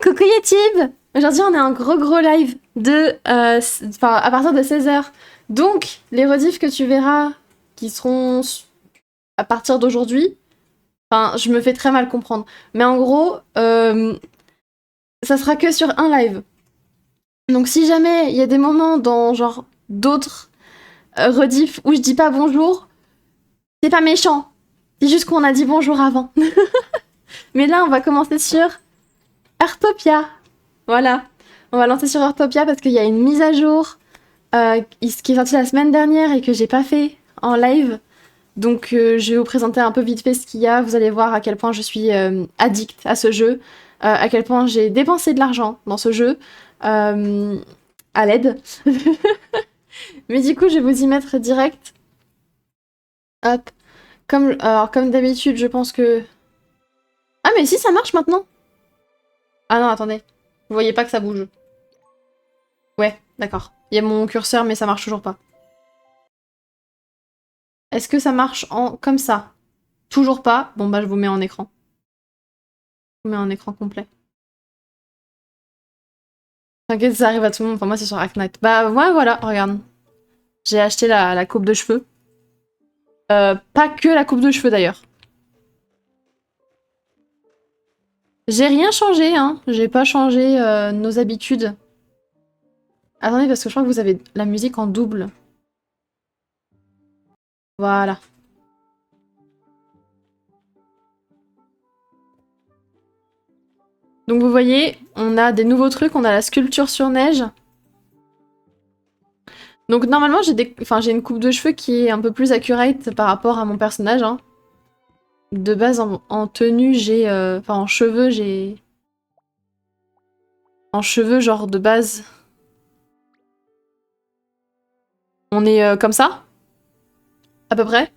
Coucou YouTube! Aujourd'hui on a un gros live de, à partir de 16h. Donc les rediffs que tu verras qui seront à partir d'aujourd'hui, enfin je me fais très mal comprendre. Mais en gros, ça sera que sur un live. Donc si jamais il y a des moments dans genre d'autres rediffs où je dis pas bonjour, c'est pas méchant. C'est juste qu'on a dit bonjour avant. Mais là on va commencer sur Heartopia. Voilà. On va lancer sur Heartopia parce qu'il y a une mise à jour qui est sortie la semaine dernière et que j'ai pas fait en live. Donc je vais vous présenter un peu vite fait ce qu'il y a. Vous allez voir à quel point je suis addict à ce jeu. À quel point j'ai dépensé de l'argent dans ce jeu. À l'aide. Mais du coup, je vais vous y mettre direct. Hop. Comme d'habitude, je pense que... Ah mais si, ça marche maintenant. Ah non, attendez. Vous voyez pas que ça bouge. Ouais, d'accord. Il y a mon curseur, mais ça marche toujours pas. Est-ce que ça marche comme ça? Toujours pas. Bon bah je vous mets en écran. Je vous mets en écran complet. T'inquiète, ça arrive à tout le monde. Enfin moi c'est sur Hacknight. Bah ouais, voilà, regarde. J'ai acheté la coupe de cheveux. Pas que la coupe de cheveux d'ailleurs. J'ai rien changé, hein. J'ai pas changé nos habitudes. Attendez, parce que je crois que vous avez la musique en double. Voilà. Donc vous voyez, on a des nouveaux trucs. On a la sculpture sur neige. Donc normalement, j'ai une coupe de cheveux qui est un peu plus accurate par rapport à mon personnage. Hein. De base, en tenue, j'ai... Enfin, en cheveux, j'ai... En cheveux, genre, de base... On est comme ça. À peu près.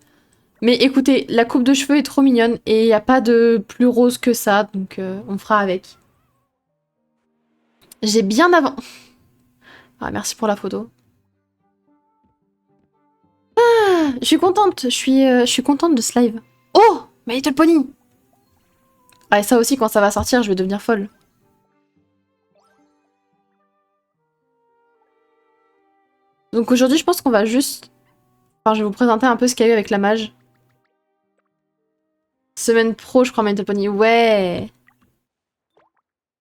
Mais écoutez, la coupe de cheveux est trop mignonne. Et il n'y a pas de plus rose que ça. Donc, on fera avec. J'ai bien avant... Ah, merci pour la photo. Ah, je suis contente. Je suis contente de ce live. Oh, My Little Pony. Ah, et ça aussi, quand ça va sortir, je vais devenir folle. Donc aujourd'hui, je pense qu'on va juste... Enfin, je vais vous présenter un peu ce qu'il y a eu avec la mage. Semaine pro, je crois, My Little Pony. Ouais.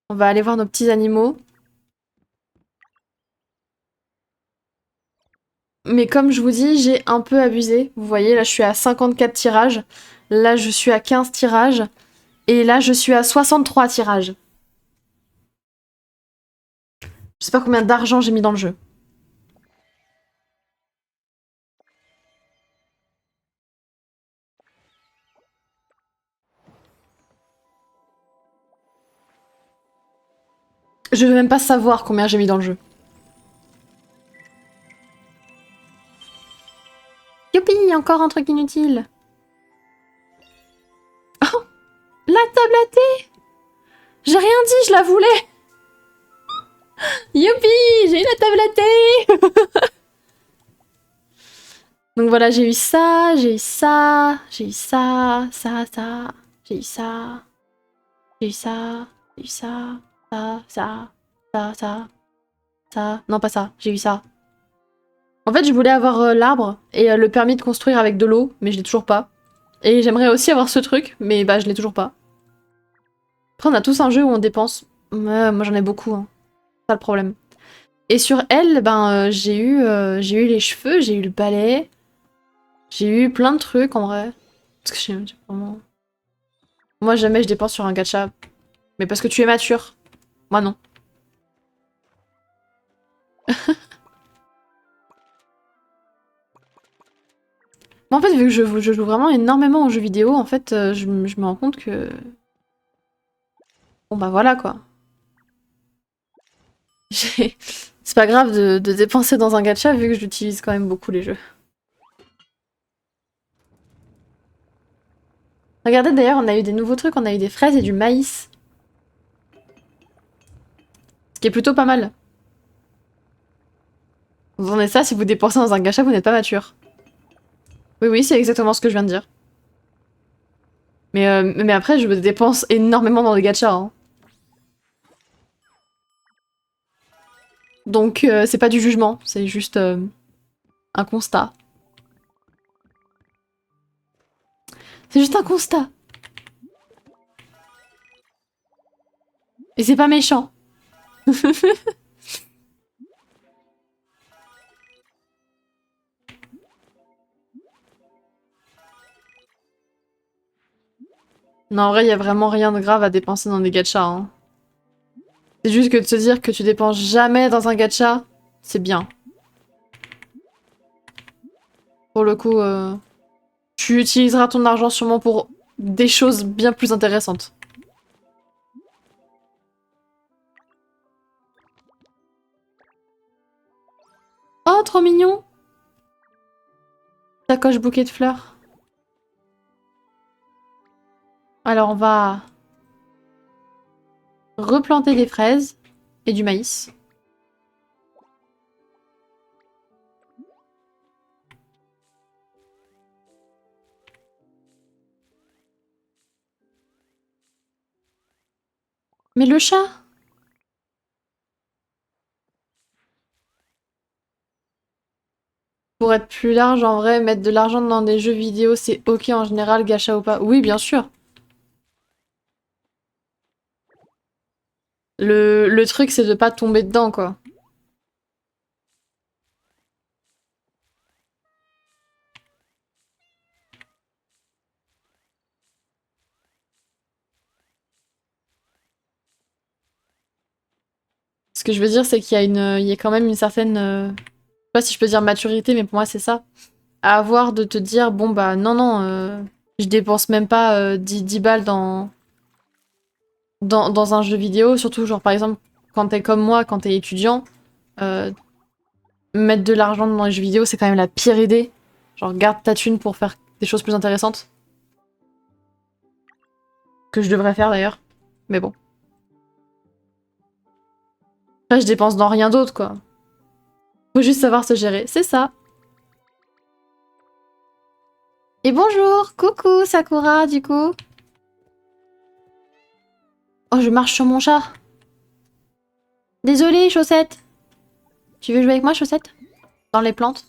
On va aller voir nos petits animaux. Mais comme je vous dis, j'ai un peu abusé. Vous voyez, là, je suis à 54 tirages. Là, je suis à 15 tirages. Et là, je suis à 63 tirages. Je sais pas combien d'argent j'ai mis dans le jeu. Je veux même pas savoir combien j'ai mis dans le jeu. Youpi, encore un truc inutile. Oh, la table à thé. J'ai rien dit, je la voulais. Youpi, j'ai eu la table à thé. Donc voilà, j'ai eu ça, j'ai eu ça, j'ai eu ça, ça, j'ai eu ça, j'ai eu ça, j'ai eu ça, ça. Non, pas ça, j'ai eu ça. En fait, je voulais avoir l'arbre et le permis de construire avec de l'eau, mais je l'ai toujours pas. Et j'aimerais aussi avoir ce truc, mais bah je l'ai toujours pas. Après, on a tous un jeu où on dépense. Moi, j'en ai beaucoup, hein. C'est pas le problème. Et sur elle, ben, j'ai eu les cheveux, j'ai eu le balai. J'ai eu plein de trucs, en vrai. Parce que j'ai vraiment... Moi, jamais je dépense sur un gacha. Mais parce que tu es mature. Moi, non. Moi, en fait, vu que je joue vraiment énormément aux jeux vidéo, en fait, je me rends compte que... Bon, bah voilà, quoi. C'est pas grave de dépenser dans un gacha, vu que j'utilise quand même beaucoup les jeux. Regardez, d'ailleurs, on a eu des nouveaux trucs, on a eu des fraises et du maïs. Ce qui est plutôt pas mal. Vous entendez ça, si vous dépensez dans un gacha, vous n'êtes pas mature. Oui, oui, c'est exactement ce que je viens de dire. Mais après, je dépense énormément dans les gachas. Hein. Donc c'est pas du jugement, c'est juste un constat. C'est juste un constat. Et c'est pas méchant. Non, en vrai, il y a vraiment rien de grave à dépenser dans des gachas. Hein. C'est juste que de se dire que tu dépenses jamais dans un gacha, c'est bien. Pour le coup, tu utiliseras ton argent sûrement pour des choses bien plus intéressantes. Oh, trop mignon! Sacoche bouquet de fleurs. Alors, on va replanter des fraises et du maïs. Mais le chat? Pour être plus large, en vrai, mettre de l'argent dans des jeux vidéo, c'est ok en général, gacha ou pas. Oui, bien sûr. Le truc, c'est de pas tomber dedans, quoi. Ce que je veux dire, c'est qu'il y a il y a quand même une certaine, je sais pas si je peux dire maturité, mais pour moi, c'est ça. À avoir de te dire, bon, bah, non, non, je dépense même pas 10 balles dans un jeu vidéo. Surtout, genre, par exemple, quand t'es comme moi, quand t'es étudiant, euh, mettre de l'argent dans les jeux vidéo, c'est quand même la pire idée. Genre, garde ta thune pour faire des choses plus intéressantes. Que je devrais faire d'ailleurs. Mais bon. Après, je dépense dans rien d'autre, quoi. Faut juste savoir se gérer. C'est ça. Et bonjour! Coucou, Sakura, du coup. Oh, je marche sur mon chat. Désolée, Chaussette. Tu veux jouer avec moi, Chaussette? Dans les plantes?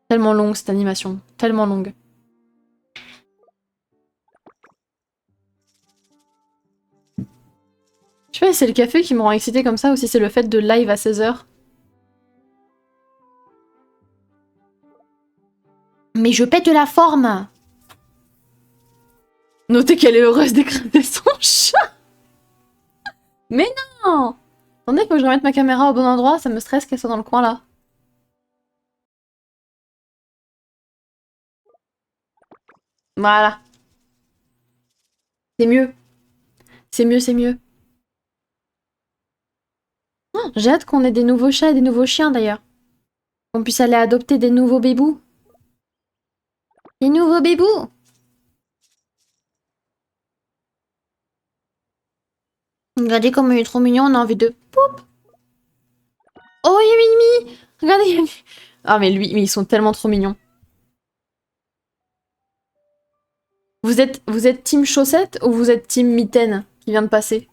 Tellement longue, cette animation. Tellement longue. Je sais pas si c'est le café qui me rend excitée comme ça ou si c'est le fait de live à 16h. Mais je pète la forme! Notez qu'elle est heureuse d'écraser son chat! Mais non! Attendez, faut que je remette ma caméra au bon endroit, ça me stresse qu'elle soit dans le coin là. Voilà. C'est mieux. C'est mieux, c'est mieux. Oh, j'ai hâte qu'on ait des nouveaux chats et des nouveaux chiens d'ailleurs. Qu'on puisse aller adopter des nouveaux bébous. Des nouveaux bébous! Regardez comme il est trop mignon, on a envie de... Poup! Oh, il y a Mimi! Regardez, il y a Mimi. Ah mais lui, mais ils sont tellement trop mignons. Vous êtes team chaussette ou vous êtes team mitaine qui vient de passer?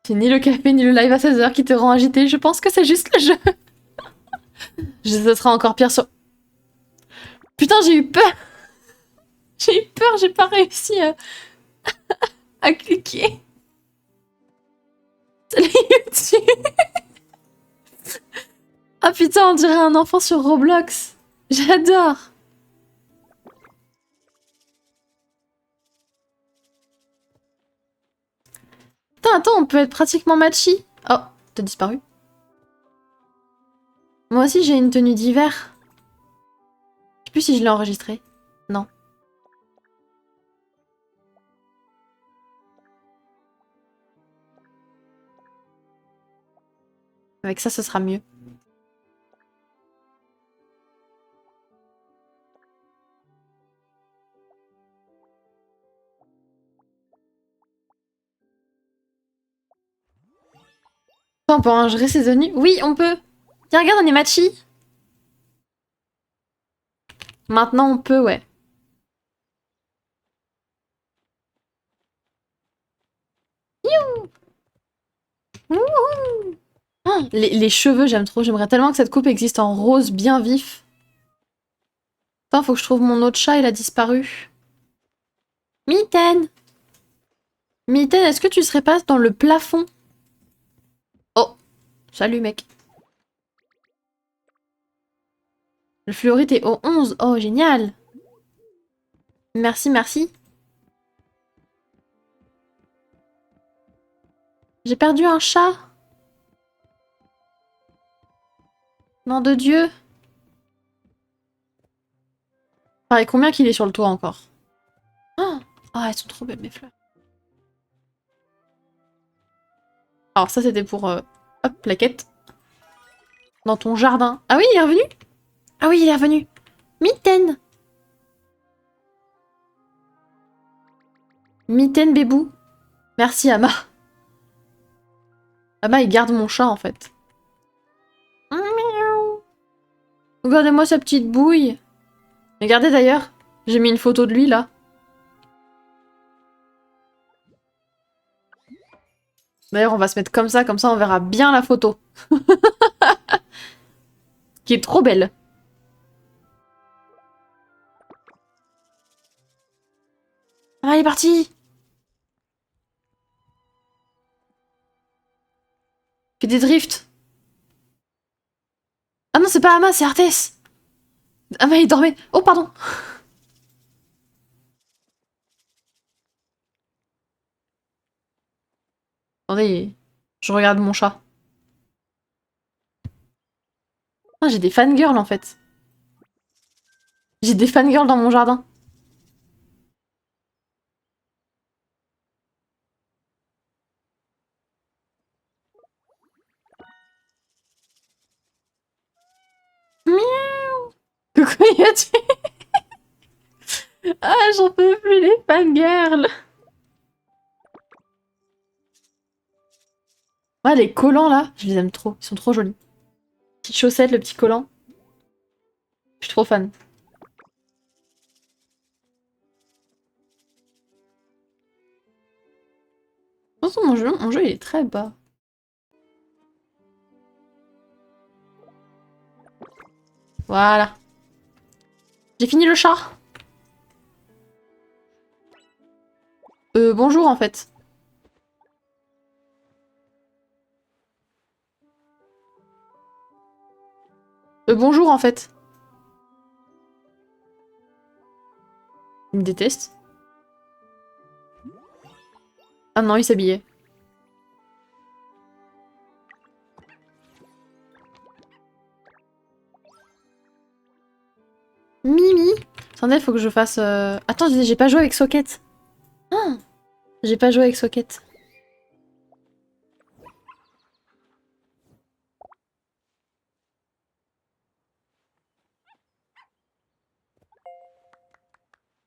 C'est ni le café ni le live à 16h qui te rend agité, je pense que c'est juste le jeu. Ce sera encore pire sur... Putain, j'ai eu peur! J'ai eu peur, j'ai pas réussi à cliquer. Ça l'a eu dessus. Ah putain, on dirait un enfant sur Roblox. J'adore. Putain, attends, on peut être pratiquement matchy. Oh, t'as disparu. Moi aussi, j'ai une tenue d'hiver. Je sais plus si je l'ai enregistrée. Non. Avec ça, ce sera mieux. Attends, on peut enregistrer ses tenues? Oui, on peut. Tiens, regarde, on est matchy. Maintenant, on peut, ouais. Les cheveux, j'aime trop. J'aimerais tellement que cette coupe existe en rose bien vif. Attends, faut que je trouve mon autre chat, il a disparu. Mitaine! Mitaine, est-ce que tu serais pas dans le plafond? Oh! Salut, mec. Le fluorite est au 11. Oh, génial! Merci, merci. J'ai perdu un chat. Nom de Dieu. Pareil, combien qu'il est sur le toit encore? Oh, oh, elles sont trop belles, mes fleurs. Alors ça, c'était pour... hop, plaquette. Dans ton jardin. Ah oui, il est revenu? Ah oui, il est revenu. Mitaine! Mitaine, bébou. Merci, Ama. Ama, il garde mon chat, en fait. Miaou. Regardez-moi sa petite bouille. Regardez d'ailleurs, j'ai mis une photo de lui, là. D'ailleurs, on va se mettre comme ça on verra bien la photo. Qui est trop belle. Ah, il est parti! Fait des drifts. Ah non, c'est pas Ama, c'est Arthès. Ama, il dormait. Oh, pardon. Attendez, je regarde mon chat. Ah, j'ai des fangirls, en fait. J'ai des fangirls dans mon jardin. Miaou. Coucou, y a-tu... Ah, j'en peux plus, les fangirls. Ouais, les collants, là, je les aime trop. Ils sont trop jolis. Petite chaussette, le petit collant. Je suis trop fan. Attention, mon jeu, il est très bas. Voilà. J'ai fini le chat. Bonjour, en fait. Bonjour, en fait. Il me déteste. Ah non, il s'habillait. Mimi. Attendez, faut que je fasse... Attends, j'ai pas joué avec Socket. Ah, j'ai pas joué avec Socket.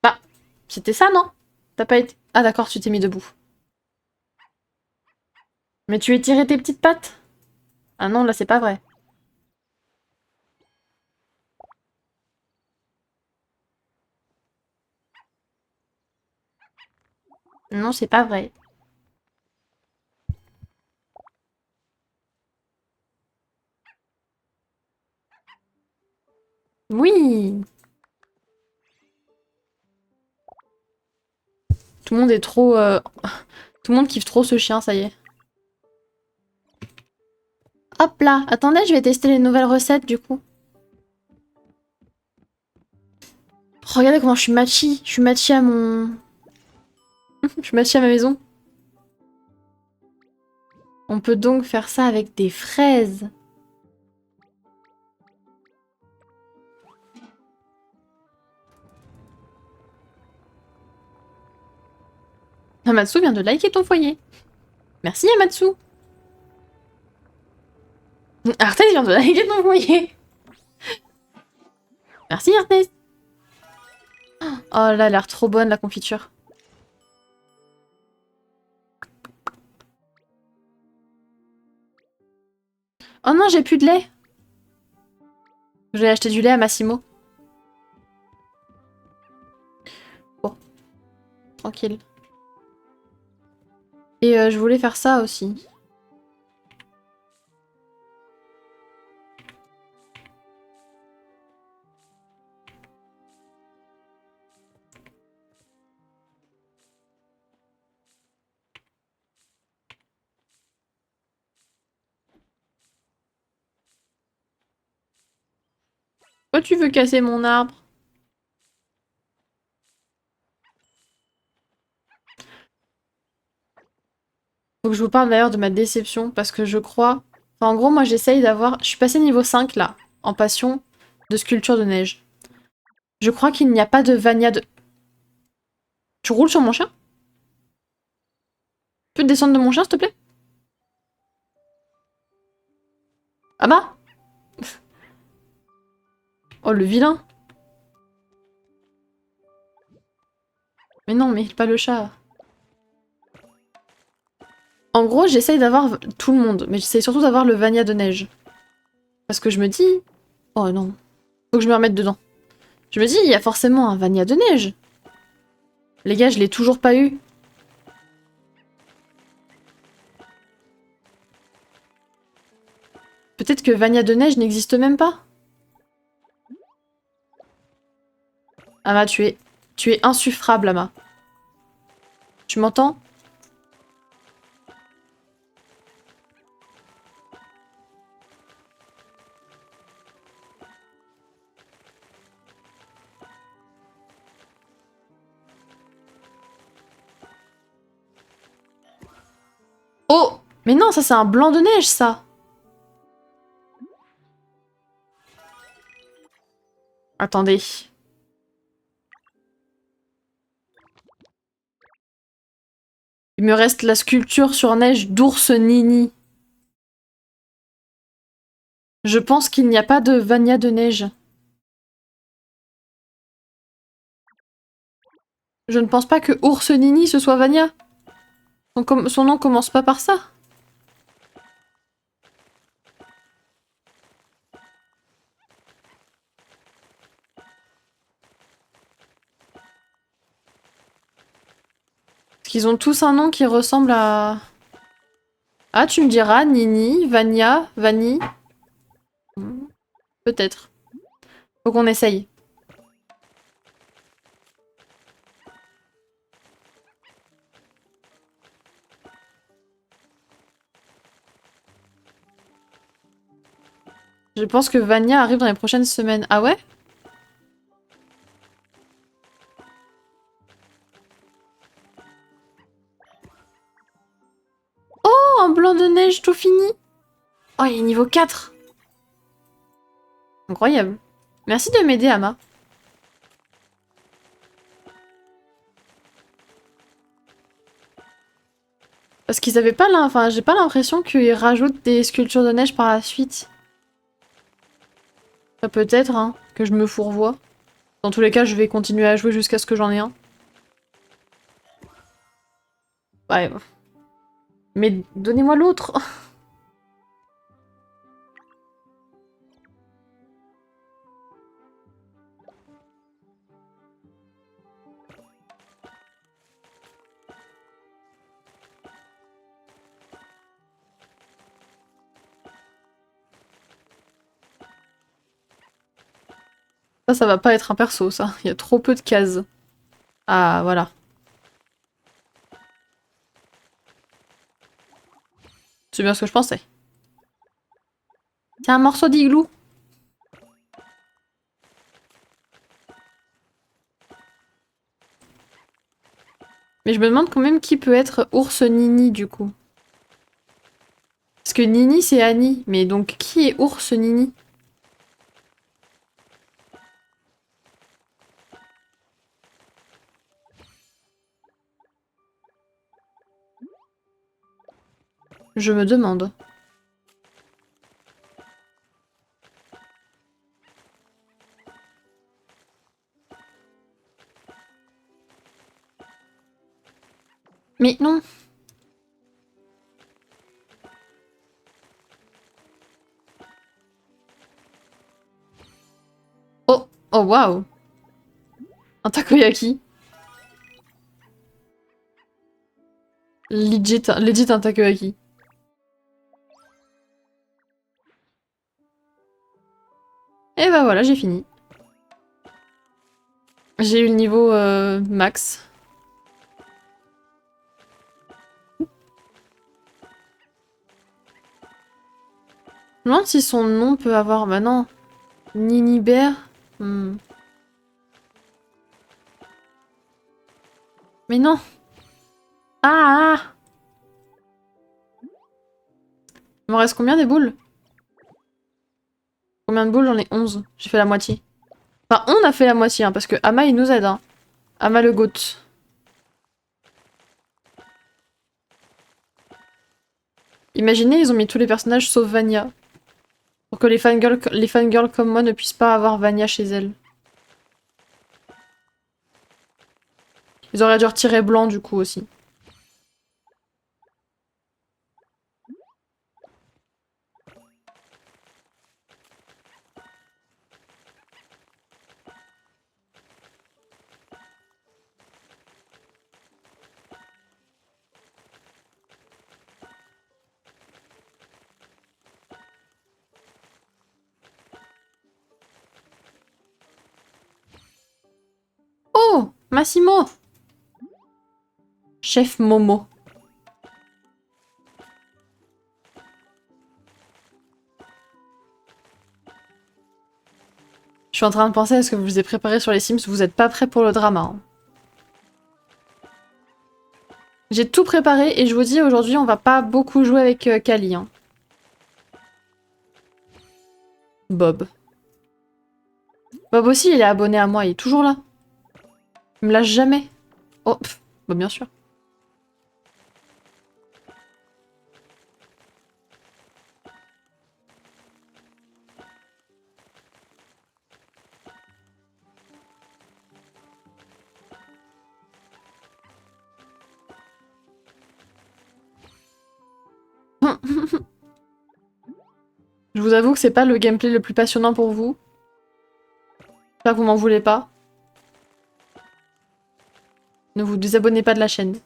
Bah, c'était ça, non? T'as pas été... Ah d'accord, tu t'es mis debout. Mais tu étirais tes petites pattes? Ah non, là, c'est pas vrai. Non, c'est pas vrai. Oui! Tout le monde est trop... Tout le monde kiffe trop ce chien, ça y est. Hop là! Attendez, je vais tester les nouvelles recettes, du coup. Regardez comment je suis matchy. Je suis matchy à mon... je suis matchy à ma maison. On peut donc faire ça avec des fraises. Amatsu vient de liker ton foyer. Merci Amatsu. Arthès vient de liker ton foyer. Merci Arthès. Oh là, elle a l'air trop bonne la confiture. Oh non, j'ai plus de lait. Je vais acheter du lait à Massimo. Bon, tranquille. Et je voulais faire ça aussi. Pourquoi tu veux casser mon arbre? Faut que je vous parle d'ailleurs de ma déception, parce que je crois... Enfin, en gros, moi, j'essaye d'avoir... Je suis passée niveau 5, là, en passion de sculpture de neige. Je crois qu'il n'y a pas de Vania de... Tu roules sur mon chien? Tu peux descendre de mon chien, s'il te plaît? Ah bah? Oh, le vilain. Mais non, mais pas le chat. En gros, j'essaye d'avoir tout le monde, mais j'essaye surtout d'avoir le Vania de neige. Parce que je me dis... Oh non. Faut que je me remette dedans. Je me dis, il y a forcément un Vania de neige. Les gars, je l'ai toujours pas eu. Peut-être que Vania de neige n'existe même pas. Ama, tu es insuffrable, Ama. Tu m'entends? Oh! Mais non, ça c'est un blanc de neige, ça! Attendez. Il me reste la sculpture sur neige d'ours Nini. Je pense qu'il n'y a pas de Vania de neige. Je ne pense pas que ours Nini ce soit Vania. Son nom commence pas par ça. Parce qu'ils ont tous un nom qui ressemble à... Ah, tu me diras, Nini, Vania, Vanille. Peut-être. Faut qu'on essaye. Je pense que Vania arrive dans les prochaines semaines. Ah ouais? Oh, un blanc de neige tout fini! Oh, il est niveau 4! Incroyable. Merci de m'aider, Ama. Parce qu'ils avaient pas Enfin, j'ai pas l'impression qu'ils rajoutent des sculptures de neige par la suite. Peut-être, hein, que je me fourvoie. Dans tous les cas, je vais continuer à jouer jusqu'à ce que j'en ai un. Ouais. Mais donnez-moi l'autre! Ça va pas être un perso, ça. Il y a trop peu de cases. Ah, voilà. C'est bien ce que je pensais. C'est un morceau d'igloo. Mais je me demande quand même qui peut être ours Nini, du coup. Parce que Nini, c'est Annie. Mais donc, qui est ours Nini? Je me demande. Mais non. Oh, oh waouh. Un takoyaki. Legit un takoyaki. Et bah voilà, j'ai fini. J'ai eu le niveau max. Je me demande si son nom peut avoir... Bah non. Nini Bear. Hmm. Mais non. Ah, ah. Il m'en reste combien des boules? Combien de boules? J'en ai 11. J'ai fait la moitié. Enfin, on a fait la moitié, hein, parce que Ama, il nous aide. Hein. Ama le goat. Imaginez, ils ont mis tous les personnages sauf Vania. Pour que les fangirls comme moi ne puissent pas avoir Vania chez elles. Ils auraient dû retirer blanc du coup aussi. Oh, Massimo! Chef Momo. Je suis en train de penser à ce que je vous ai préparé sur les Sims, vous êtes pas prêts pour le drama. Hein. J'ai tout préparé et je vous dis aujourd'hui on va pas beaucoup jouer avec Kali. Hein. Bob. Bob aussi il est abonné à moi, il est toujours là. Il me lâche jamais. Oh, bah bien sûr. Je vous avoue que c'est pas le gameplay le plus passionnant pour vous. J'espère que vous m'en voulez pas. Ne vous désabonnez pas de la chaîne.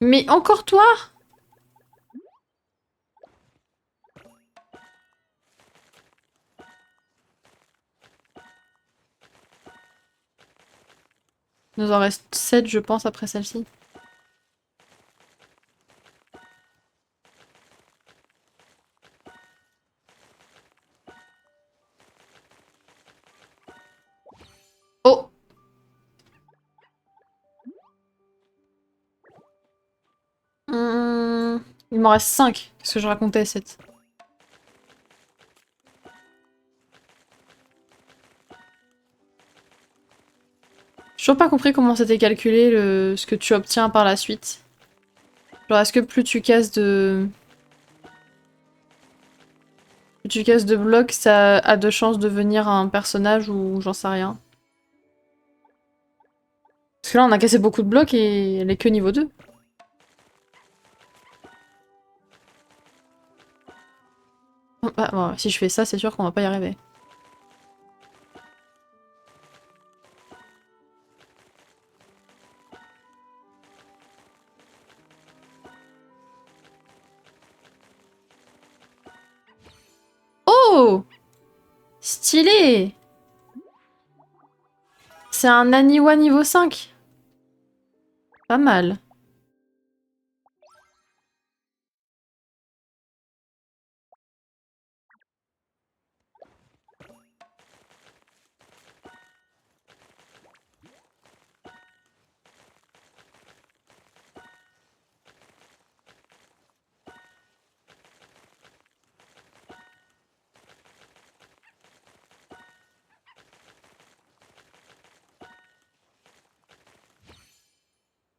Mais encore toi? Il nous en reste 7 je pense après celle-ci. Oh! Il m'en reste 5. Qu'est-ce que je racontais 7? J'ai toujours pas compris comment c'était calculé ce que tu obtiens par la suite. Genre est-ce que plus tu casses de... Plus tu casses de blocs, ça a de chances de devenir un personnage ou j'en sais rien. Parce que là on a cassé beaucoup de blocs et elle est que niveau 2. Bah, bon, si je fais ça, c'est sûr qu'on va pas y arriver. Oh! Stylé! C'est un Aniwa niveau 5. Pas mal.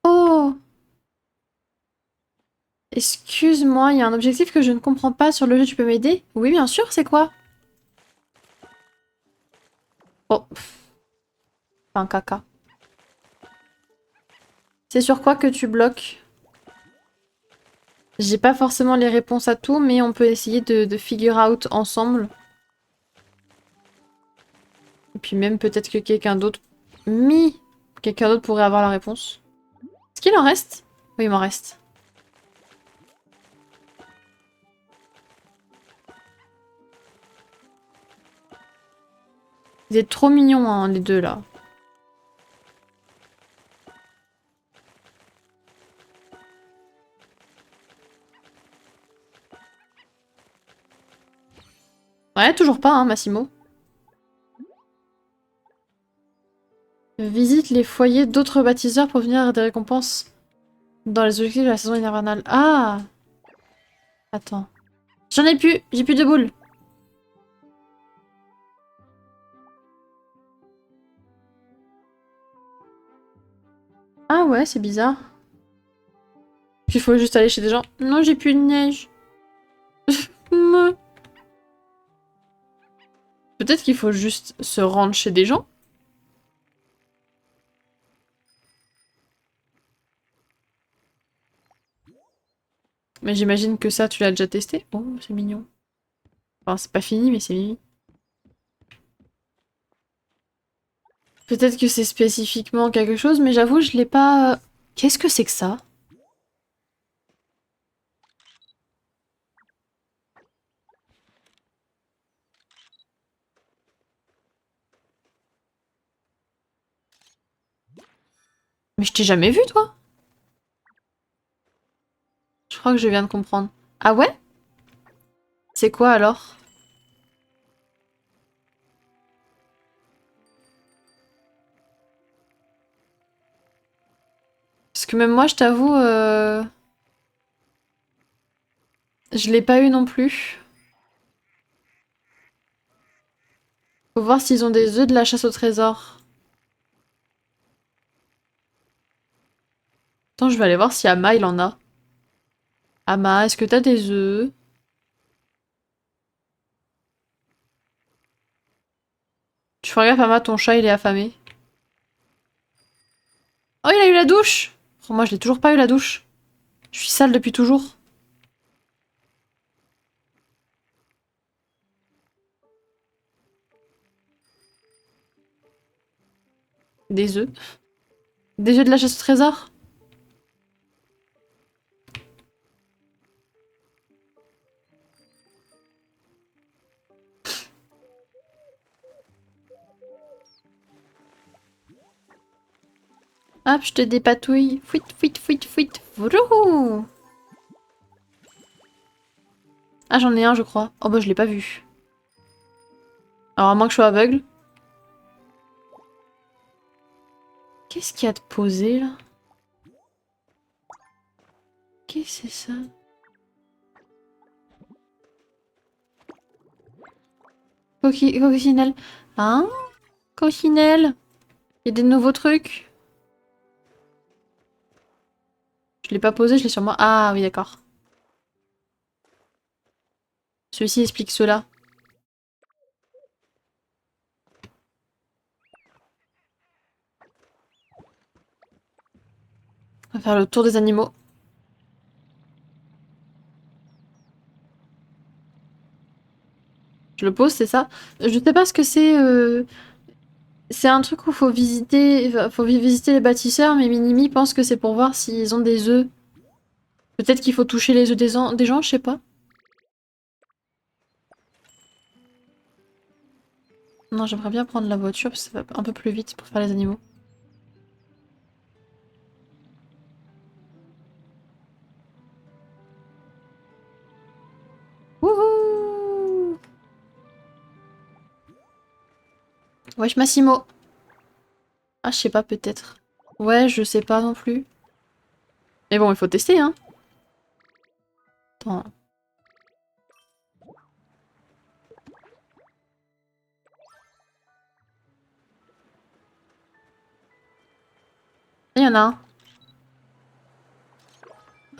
Oh! Excuse-moi, il y a un objectif que je ne comprends pas sur le jeu, tu peux m'aider? Oui, bien sûr, c'est quoi? Oh, enfin caca. C'est sur quoi que tu bloques? J'ai pas forcément les réponses à tout, mais on peut essayer de figure out ensemble. Et puis même peut-être que quelqu'un d'autre... Quelqu'un d'autre pourrait avoir la réponse. Est-ce qu'il en reste? Oui, il m'en reste. Vous êtes trop mignons, hein, les deux, là. Ouais, toujours pas, hein, Massimo. Visite les foyers d'autres bâtisseurs pour obtenir des récompenses dans les objectifs de la saison hivernale. Ah! Attends. J'en ai plus! J'ai plus de boules! Ah ouais, c'est bizarre. Puis il faut juste aller chez des gens. Non, j'ai plus de neige. Peut-être qu'il faut juste se rendre chez des gens. Mais j'imagine que ça, tu l'as déjà testé. Oh, c'est mignon. Enfin, c'est pas fini, mais c'est mignon. Peut-être que c'est spécifiquement quelque chose, mais j'avoue, je l'ai pas... Qu'est-ce que c'est que ça? Mais je t'ai jamais vu, toi? Je crois que je viens de comprendre. Ah ouais? C'est quoi, alors? Parce que même moi, je t'avoue, je l'ai pas eu non plus. Faut voir s'ils ont des œufs de la chasse au trésor. Attends, je vais aller voir si Ama, il en a. Ama, est-ce que t'as des œufs? Tu fais gaffe, Ama, ton chat, il est affamé. Oh, il a eu la douche! Oh, moi, je l'ai toujours pas eu, la douche. Je suis sale depuis toujours. Des œufs. Des œufs de la chasse au trésor? Hop, je te dépatouille. Fuit, fuit, fuit, fuit. Vroom. Ah, j'en ai un, je crois. Oh, bah, je l'ai pas vu. Alors, à moins que je sois aveugle. Qu'est-ce qu'il y a de posé, là? Qu'est-ce que c'est ça? Coccinelle. Hein? Coccinelle? Il y a des nouveaux trucs? Je l'ai pas posé, je l'ai sur moi. Ah, oui, d'accord. Celui-ci explique cela. On va faire le tour des animaux. Je le pose, c'est ça? Je sais pas ce que c'est. C'est un truc où faut visiter, enfin, faut visiter les bâtisseurs, mais Minimi pense que c'est pour voir s'ils ont des œufs. Peut-être qu'il faut toucher les œufs des gens, je sais pas. Non, j'aimerais bien prendre la voiture parce que ça va un peu plus vite pour faire les animaux. Wouhou! Wesh Massimo! Ah, je sais pas, peut-être. Ouais, je sais pas non plus. Mais bon, il faut tester, hein. Attends. Il y en a un.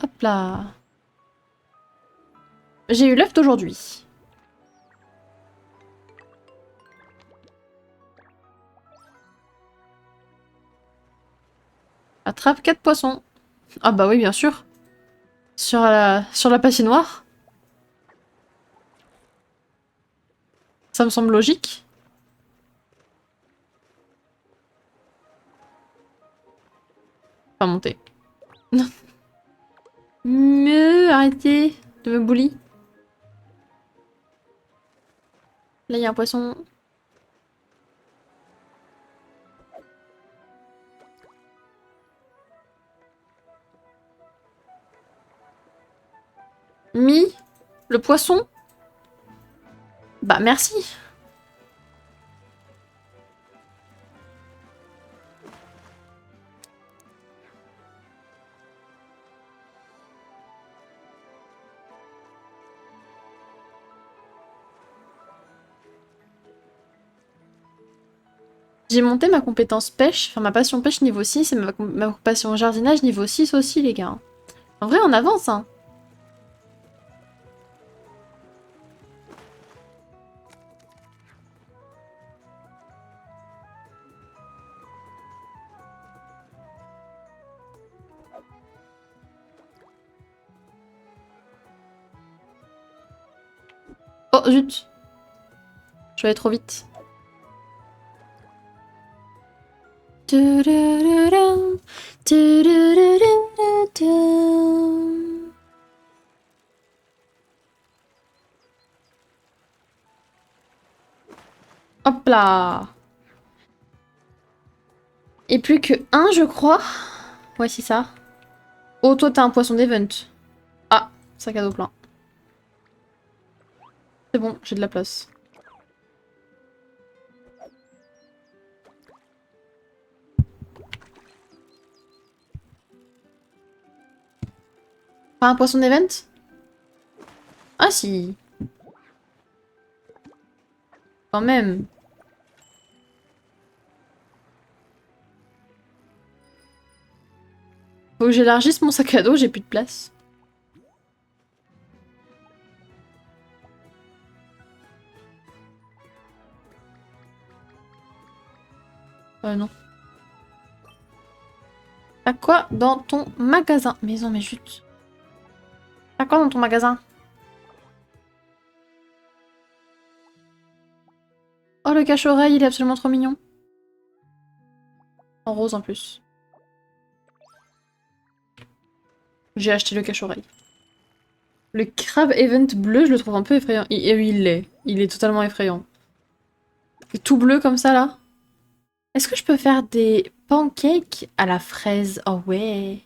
Hop là. J'ai eu l'œuf d'aujourd'hui. Attrape 4 poissons. Ah bah oui, bien sûr. Sur la patinoire. Ça me semble logique. Pas monter. Arrêtez de me bully. Là, il y a un poisson. Mi, le poisson. Bah merci. J'ai monté ma compétence pêche, enfin ma passion pêche niveau 6 et ma passion jardinage niveau 6 aussi les gars. En vrai on avance hein. Oh zut. Je vais aller trop vite. Hop là. Et plus que un je crois. Ouais c'est ça. Oh toi t'as un poisson d'event. Ah, sac à dos plein. C'est bon, j'ai de la place. Pas un poisson d'event? Ah si. Quand même. Faut que j'élargisse mon sac à dos, j'ai plus de place. Non. T'as quoi dans ton magasin? Maison, mais chut. T'as quoi dans ton magasin? Oh, le cache-oreille, il est absolument trop mignon. En rose en plus. J'ai acheté le cache-oreille. Le crabe event bleu, je le trouve un peu effrayant. Oui, il l'est. Il est totalement effrayant. Il est tout bleu comme ça, là. Est-ce que je peux faire des pancakes à la fraise? Oh ouais.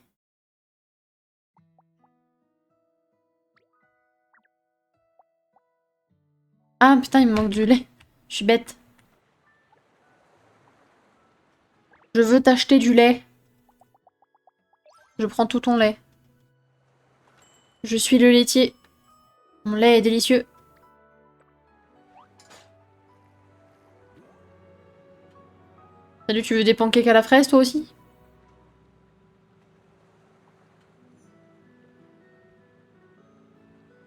Ah putain, il me manque du lait. Je suis bête. Je veux t'acheter du lait. Je prends tout ton lait. Je suis le laitier. Mon lait est délicieux. Salut, tu veux des pancakes à la fraise, toi aussi?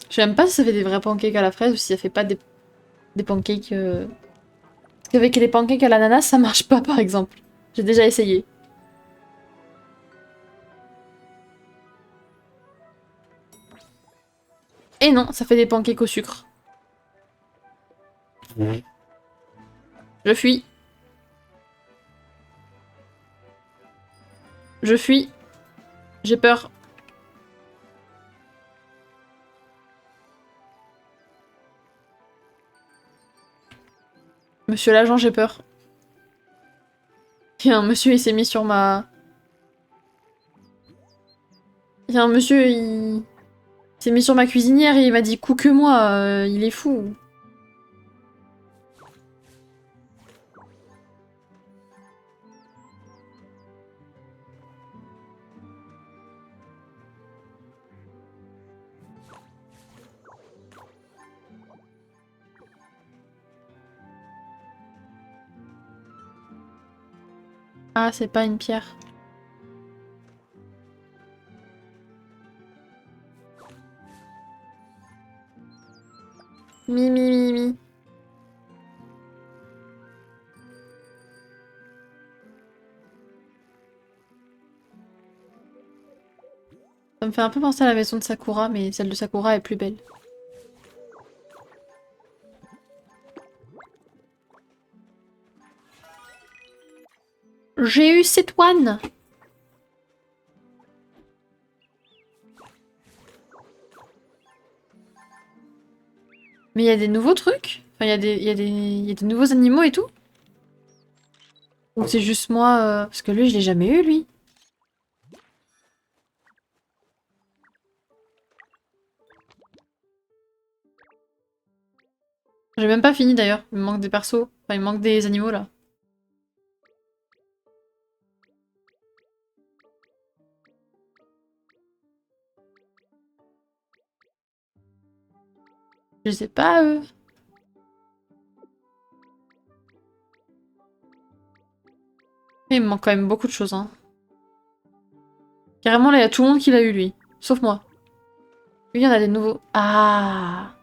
Je sais même pas si ça fait des vrais pancakes à la fraise ou si ça fait pas des pancakes... Parce qu'avec les pancakes à l'ananas, ça marche pas, par exemple. J'ai déjà essayé. Et non, ça fait des pancakes au sucre. Je fuis. Je fuis. J'ai peur. Monsieur l'agent, j'ai peur. Il y a un monsieur, il s'est mis sur ma... Il y a un monsieur, il s'est mis sur ma cuisinière et il m'a dit « que moi il est fou. Ah, c'est pas une pierre. Mi, mi, mi, mi. Ça me fait un peu penser à la maison de Sakura, mais celle de Sakura est plus belle. J'ai eu cette one. Mais il y a des nouveaux trucs? Enfin, il y a des nouveaux animaux et tout? Ou c'est juste moi parce que lui, je l'ai jamais eu, lui. J'ai même pas fini d'ailleurs. Il me manque des persos. Enfin, il me manque des animaux là. Je sais pas eux. Mais il me manque quand même beaucoup de choses. Hein. Carrément, là, il y a tout le monde qui l'a eu, lui. Sauf moi. Lui, il y en a des nouveaux. Ah.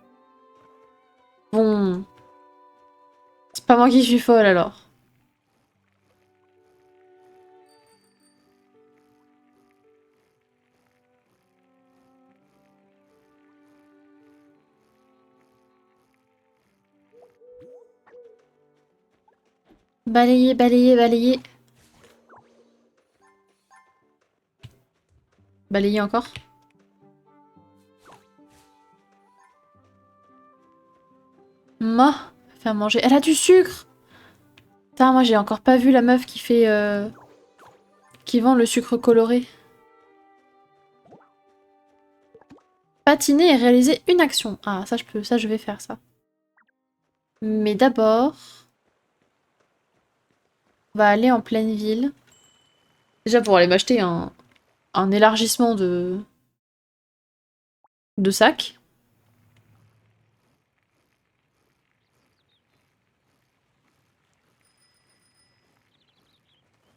Bon. C'est pas moi qui suis folle, alors. Balayer, balayer, balayer. Balayer encore. Ma. Faire manger. Elle a du sucre. Putain, moi, j'ai encore pas vu la meuf qui fait... qui vend le sucre coloré. Patiner et réaliser une action. Ah, ça, je vais faire ça. Mais d'abord... on va aller en pleine ville. Déjà, pour aller m'acheter un élargissement de sac.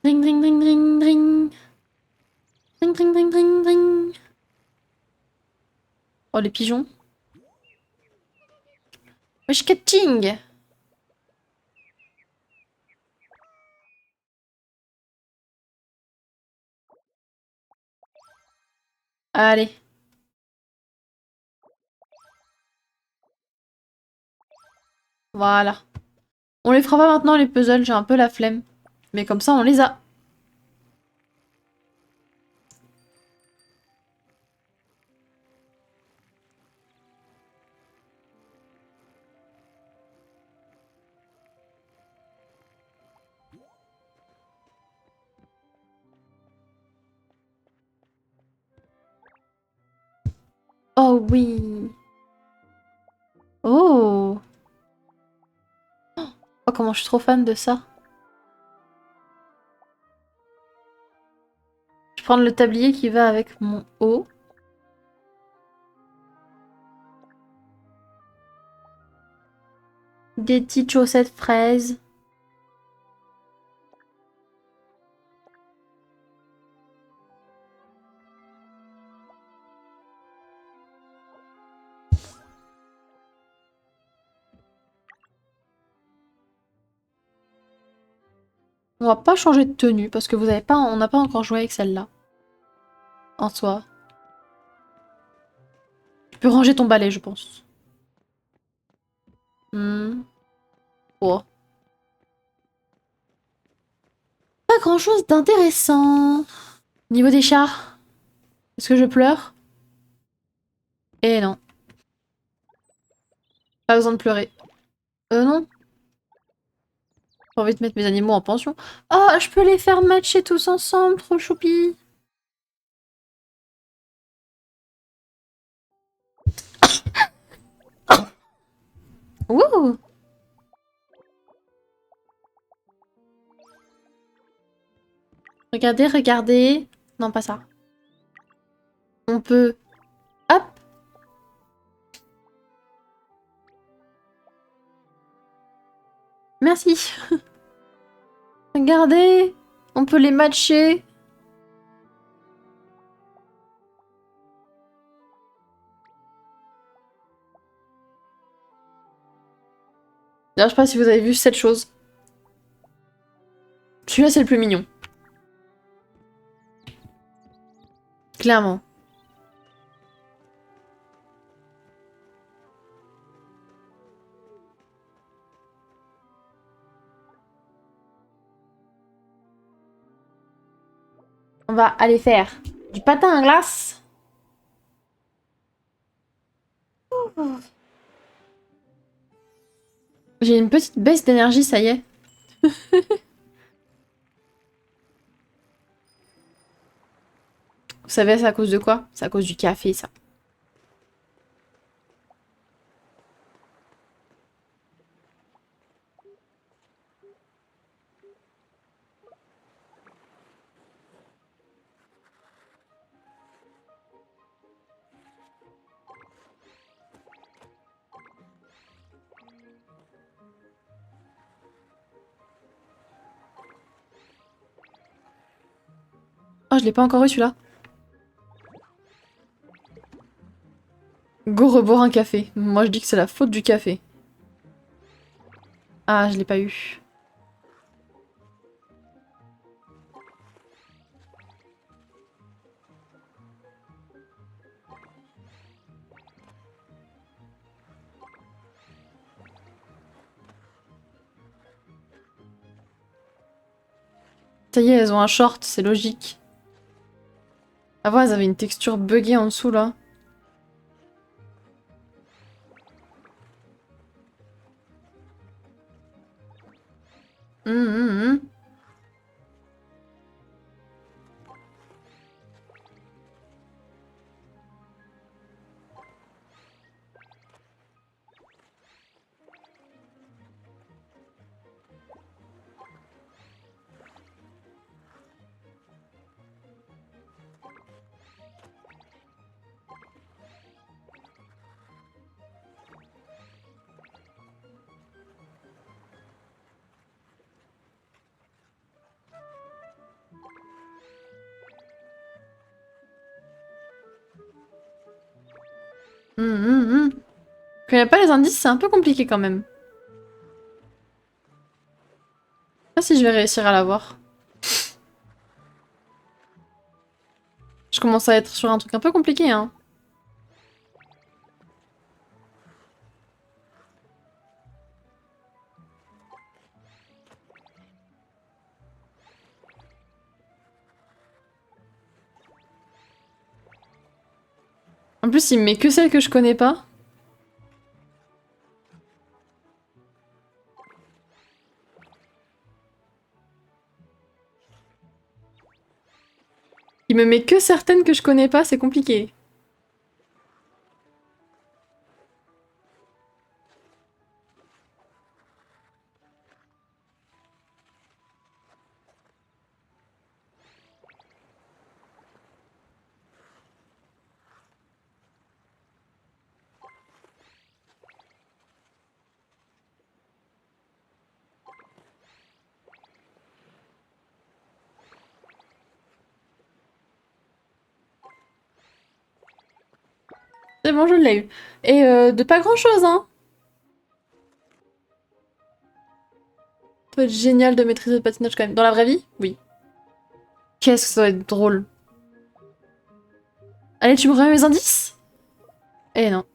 Dring, dring, dring, dring, dring. Dring, dring, dring, dring, dring. Oh, les pigeons. Wesh, catching. Allez. Voilà. On les fera pas maintenant, les puzzles, j'ai un peu la flemme. Mais comme ça, on les a. Oh oui. Oh. Oh, comment je suis trop fan de ça. Je vais prendre le tablier qui va avec mon haut. Des petites chaussettes fraises. On va pas changer de tenue parce que vous avez pas, on n'a pas encore joué avec celle-là. En soi. Tu peux ranger ton balai, je pense. Hmm. Oh. Pas grand-chose d'intéressant. Niveau des chats. Est-ce que je pleure? Eh non. Pas besoin de pleurer. Non. J'ai envie de mettre mes animaux en pension. Oh, je peux les faire matcher tous ensemble, trop choupi. Wouh! Regardez, regardez. Non, pas ça. On peut... Hop! Merci. Regardez. On peut les matcher. D'ailleurs, je sais pas si vous avez vu cette chose. Celui-là, c'est le plus mignon. Clairement. On va aller faire du patin à glace. J'ai une petite baisse d'énergie, ça y est. Vous savez, c'est à cause de quoi? C'est à cause du café, ça. Oh, je l'ai pas encore eu celui-là. Go reboire un café. Moi je dis que c'est la faute du café. Ah, je l'ai pas eu. Ça y est, elles ont un short, c'est logique. Avant, elles avaient une texture buggée en dessous, là. Hum. Quand il n'y a pas les indices, c'est un peu compliqué quand même. Je sais pas si je vais réussir à l'avoir. Je commence à être sur un truc un peu compliqué, hein. En plus, il me met que celles que je connais pas. Il me met que certaines que je connais pas, c'est compliqué. C'est bon, je l'ai eu. Et de pas grand chose, hein. Ça doit être génial de maîtriser le patinage quand même. Dans la vraie vie? Oui. Qu'est-ce que ça doit être drôle. Allez, tu me remets mes indices? Eh non.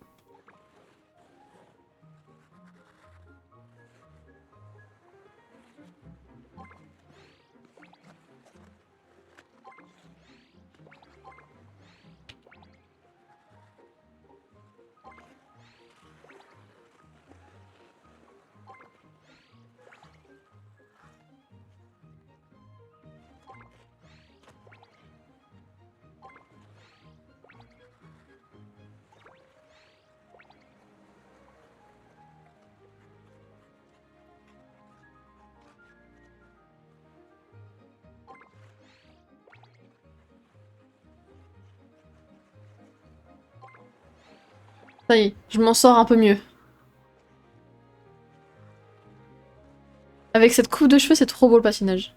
Ça y est, je m'en sors un peu mieux. Avec cette coupe de cheveux, c'est trop beau le patinage.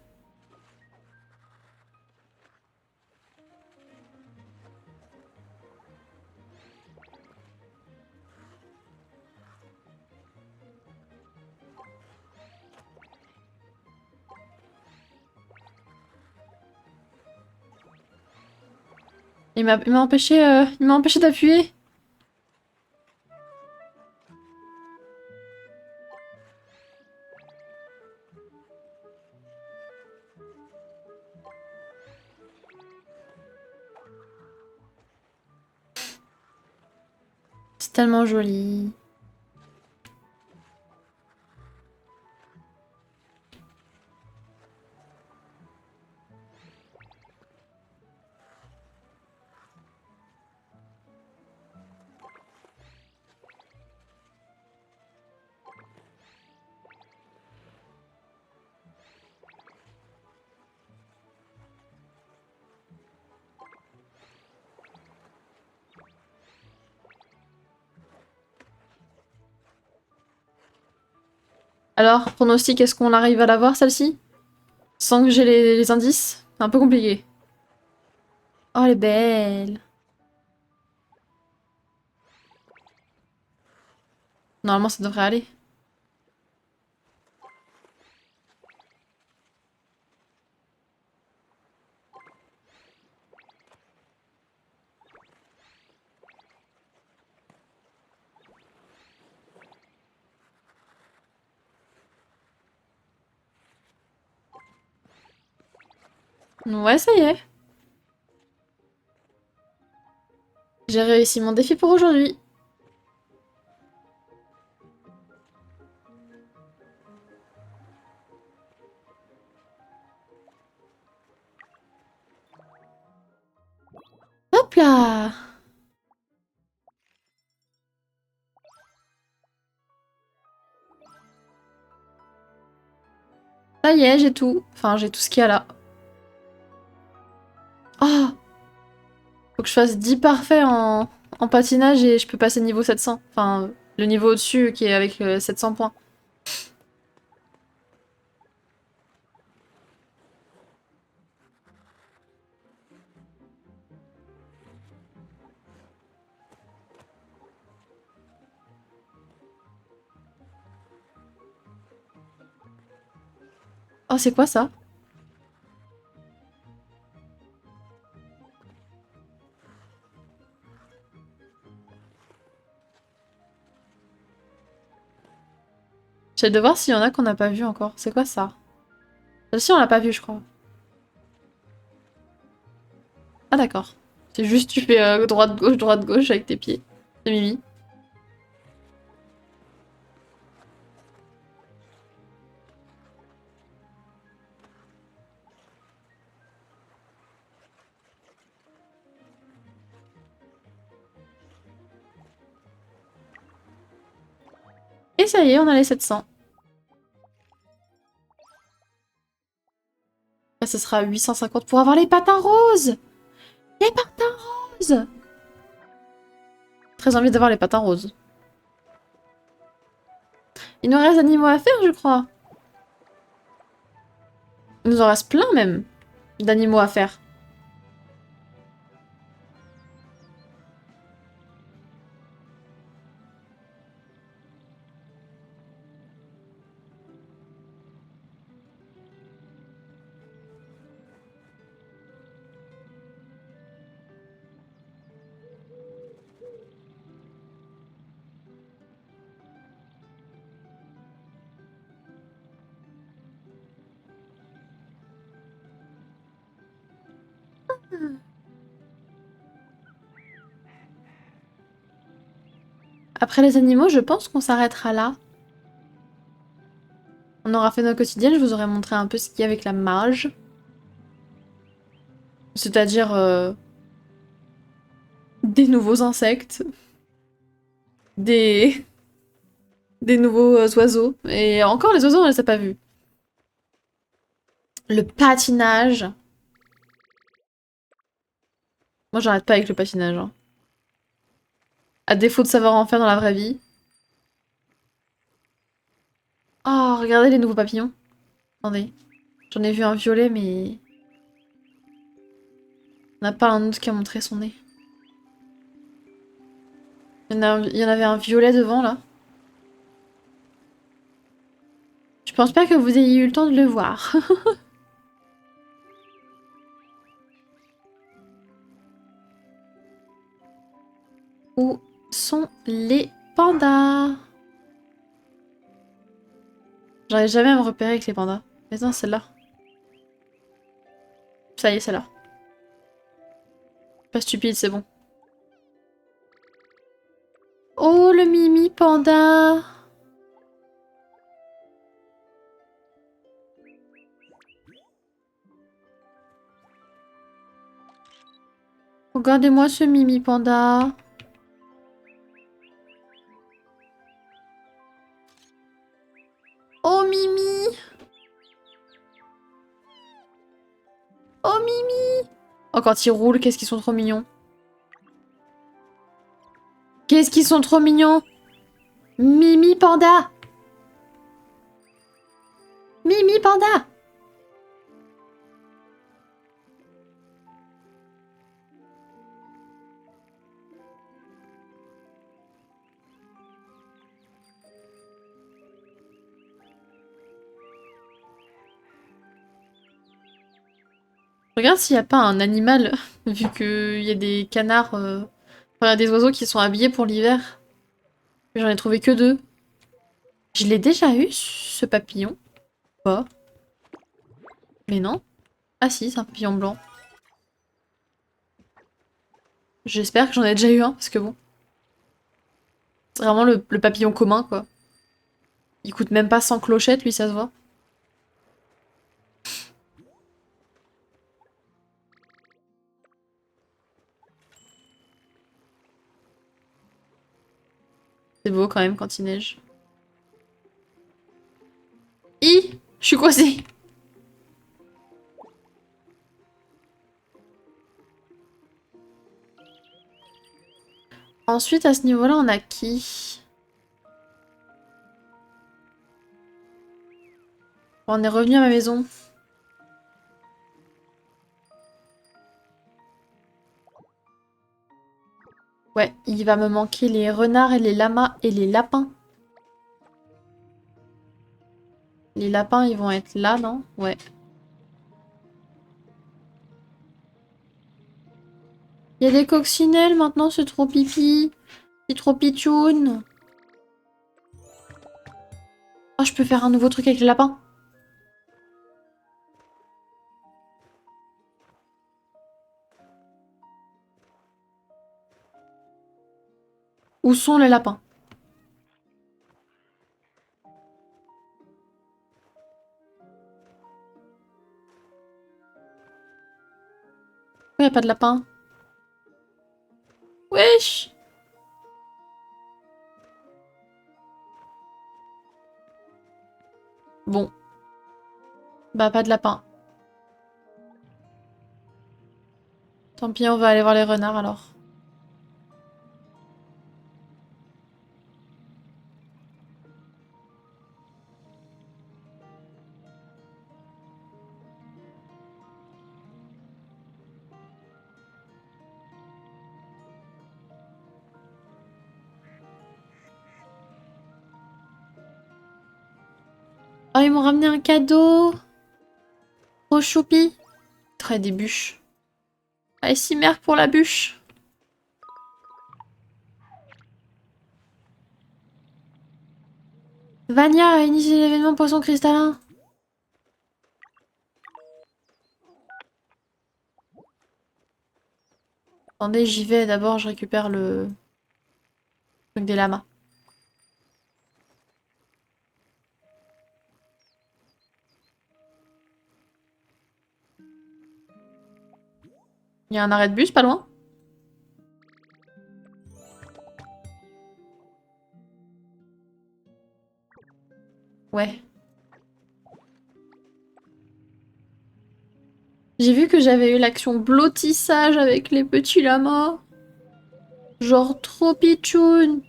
Il m'a empêché d'appuyer. C'est tellement joli. Alors, pronostic, est-ce qu'on arrive à l'avoir celle-ci? Sans que j'ai les indices? C'est un peu compliqué. Oh, elle est belle. Normalement, ça devrait aller. Ouais, ça y est. J'ai réussi mon défi pour aujourd'hui. Hop là! Ça y est, j'ai tout. Enfin, j'ai tout ce qu'il y a là. Ah! Faut que je fasse 10 parfaits en patinage et je peux passer niveau 700. Enfin, le niveau au-dessus qui est avec 700 points. Oh, c'est quoi ça? J'ai de voir s'il y en a qu'on n'a pas vu encore. C'est quoi ça? Celle-ci, on l'a pas vu, je crois. Ah, d'accord. C'est juste tu fais droite, gauche avec tes pieds. C'est Mimi. Et ça y est, on a les 700. Là, ce sera 850 pour avoir les patins roses! Les patins roses! Très envie d'avoir les patins roses. Il nous reste animaux à faire, je crois. Il nous en reste plein, même, d'animaux à faire. Après les animaux, je pense qu'on s'arrêtera là. On aura fait notre quotidien, je vous aurai montré un peu ce qu'il y a avec la mage. C'est-à-dire des nouveaux insectes, des, des nouveaux oiseaux. Et encore, les oiseaux, on les a pas vus. Le patinage. Moi, j'arrête pas avec le patinage. Hein. À défaut de savoir en faire dans la vraie vie. Oh, regardez les nouveaux papillons. Attendez. J'en ai vu un violet, mais... On n'a pas un autre qui a montré son nez. Il y en avait un violet devant, là. Je pense pas que vous ayez eu le temps de le voir. Où sont les pandas? J'arrive jamais à me repérer avec les pandas. Mais non, celle-là. Ça y est, celle-là. Pas stupide, c'est bon. Oh, le Mimi panda! Regardez-moi ce Mimi panda. Oh, Mimi! Oh, Mimi! Oh, quand ils roulent, qu'est-ce qu'ils sont trop mignons. Qu'est-ce qu'ils sont trop mignons! Mimi panda! Mimi panda! Regarde s'il n'y a pas un animal, vu qu'il y a des canards, enfin, des oiseaux qui sont habillés pour l'hiver. J'en ai trouvé que 2. Je l'ai déjà eu, ce papillon. Pas. Mais non. Ah si, c'est un papillon blanc. J'espère que j'en ai déjà eu un, parce que bon. C'est vraiment le papillon commun, quoi. Il coûte même pas 100 clochettes, lui, ça se voit. C'est beau quand même quand il neige. Je suis coincée. Ensuite, à ce niveau-là, on a qui? On est revenu à ma maison. Ouais, il va me manquer les renards et les lamas et les lapins. Les lapins, ils vont être là, non? Ouais. Il y a des coccinelles maintenant, c'est trop pipi. C'est trop pitchoun. Oh, je peux faire un nouveau truc avec les lapins. Où sont les lapins? Pourquoi y a pas de lapin? Wesh! Bon. Bah, pas de lapin. Tant pis, on va aller voir les renards alors. Oh, ils m'ont ramené un cadeau! Trop choupi! Très des bûches. Allez, 6 mères pour la bûche! Vania a initié l'événement poisson cristallin. Attendez, j'y vais. D'abord, je récupère le truc des lamas. Il y a un arrêt de bus pas loin? Ouais. J'ai vu que j'avais eu l'action blottissage avec les petits lamas. Genre trop pitchoun.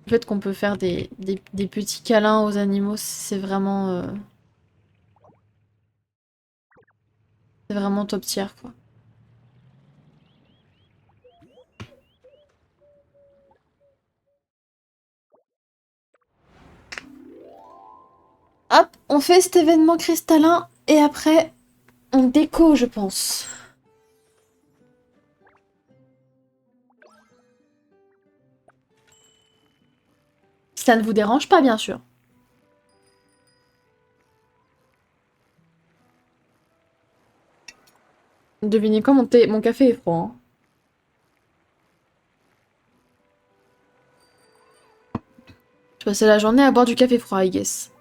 Le fait qu'on peut faire des petits câlins aux animaux, c'est vraiment top tier, quoi. Hop, on fait cet événement cristallin et après, on déco, je pense. Si ça ne vous dérange pas, bien sûr. Devinez quoi, mon café est froid. Hein. Je passais la journée à boire du café froid, I guess.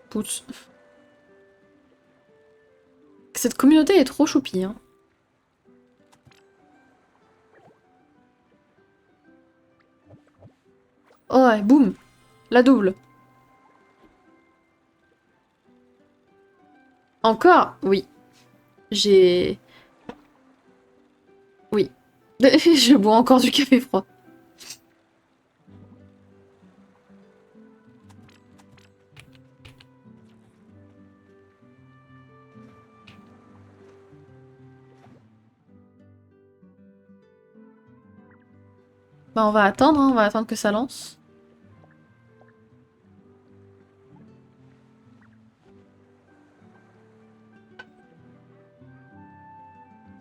Pouce. Cette communauté est trop choupie, hein. Oh ouais, boum. La double. Encore? Oui. J'ai... Oui. Je bois encore du café froid. Bah on va attendre, hein, on va attendre que ça lance.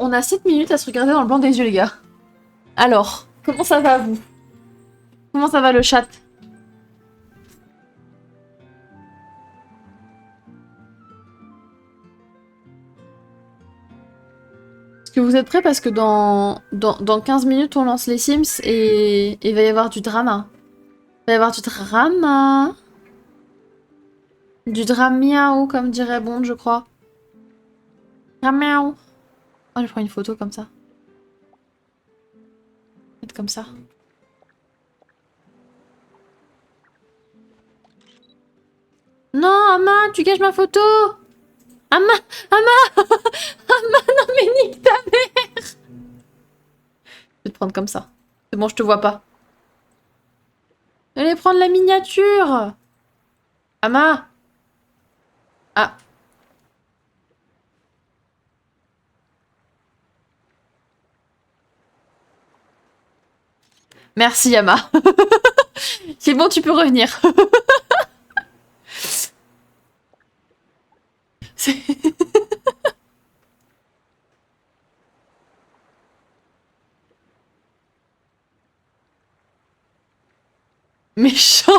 On a 7 minutes à se regarder dans le blanc des yeux, les gars. Alors, comment ça va, vous? Comment ça va, le chat? Est-ce que vous êtes prêts? Parce que dans 15 minutes, on lance les Sims et il va y avoir du drama. Il va y avoir du drama. Du drame miaou, comme dirait Bond, je crois. Drame miaou. Oh, je prends une photo comme ça. Mettre comme ça. Non, Ama, tu gâches ma photo! Ama! Ama! Ama, non mais nique ta mère! Je vais te prendre comme ça. C'est bon, je te vois pas. Allez prendre la miniature! Ama! Ah. Merci, Ama. C'est bon, tu peux revenir. C'est- Méchant!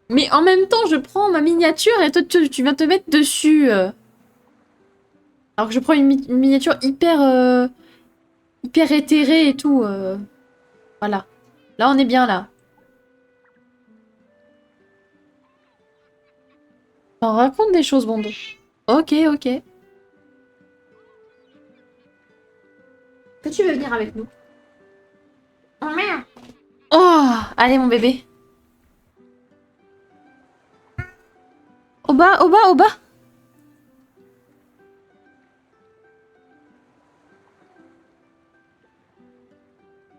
Mais en même temps, je prends ma miniature et toi, tu viens te mettre dessus. Alors que je prends une miniature hyper, hyper éthérée et tout. Voilà. Là, on est bien, là. On raconte des choses, Bondo. Ok, ok. Est-ce que tu veux venir avec nous? Oh merde! Oh! Allez, mon bébé. Au bas, au bas, au bas!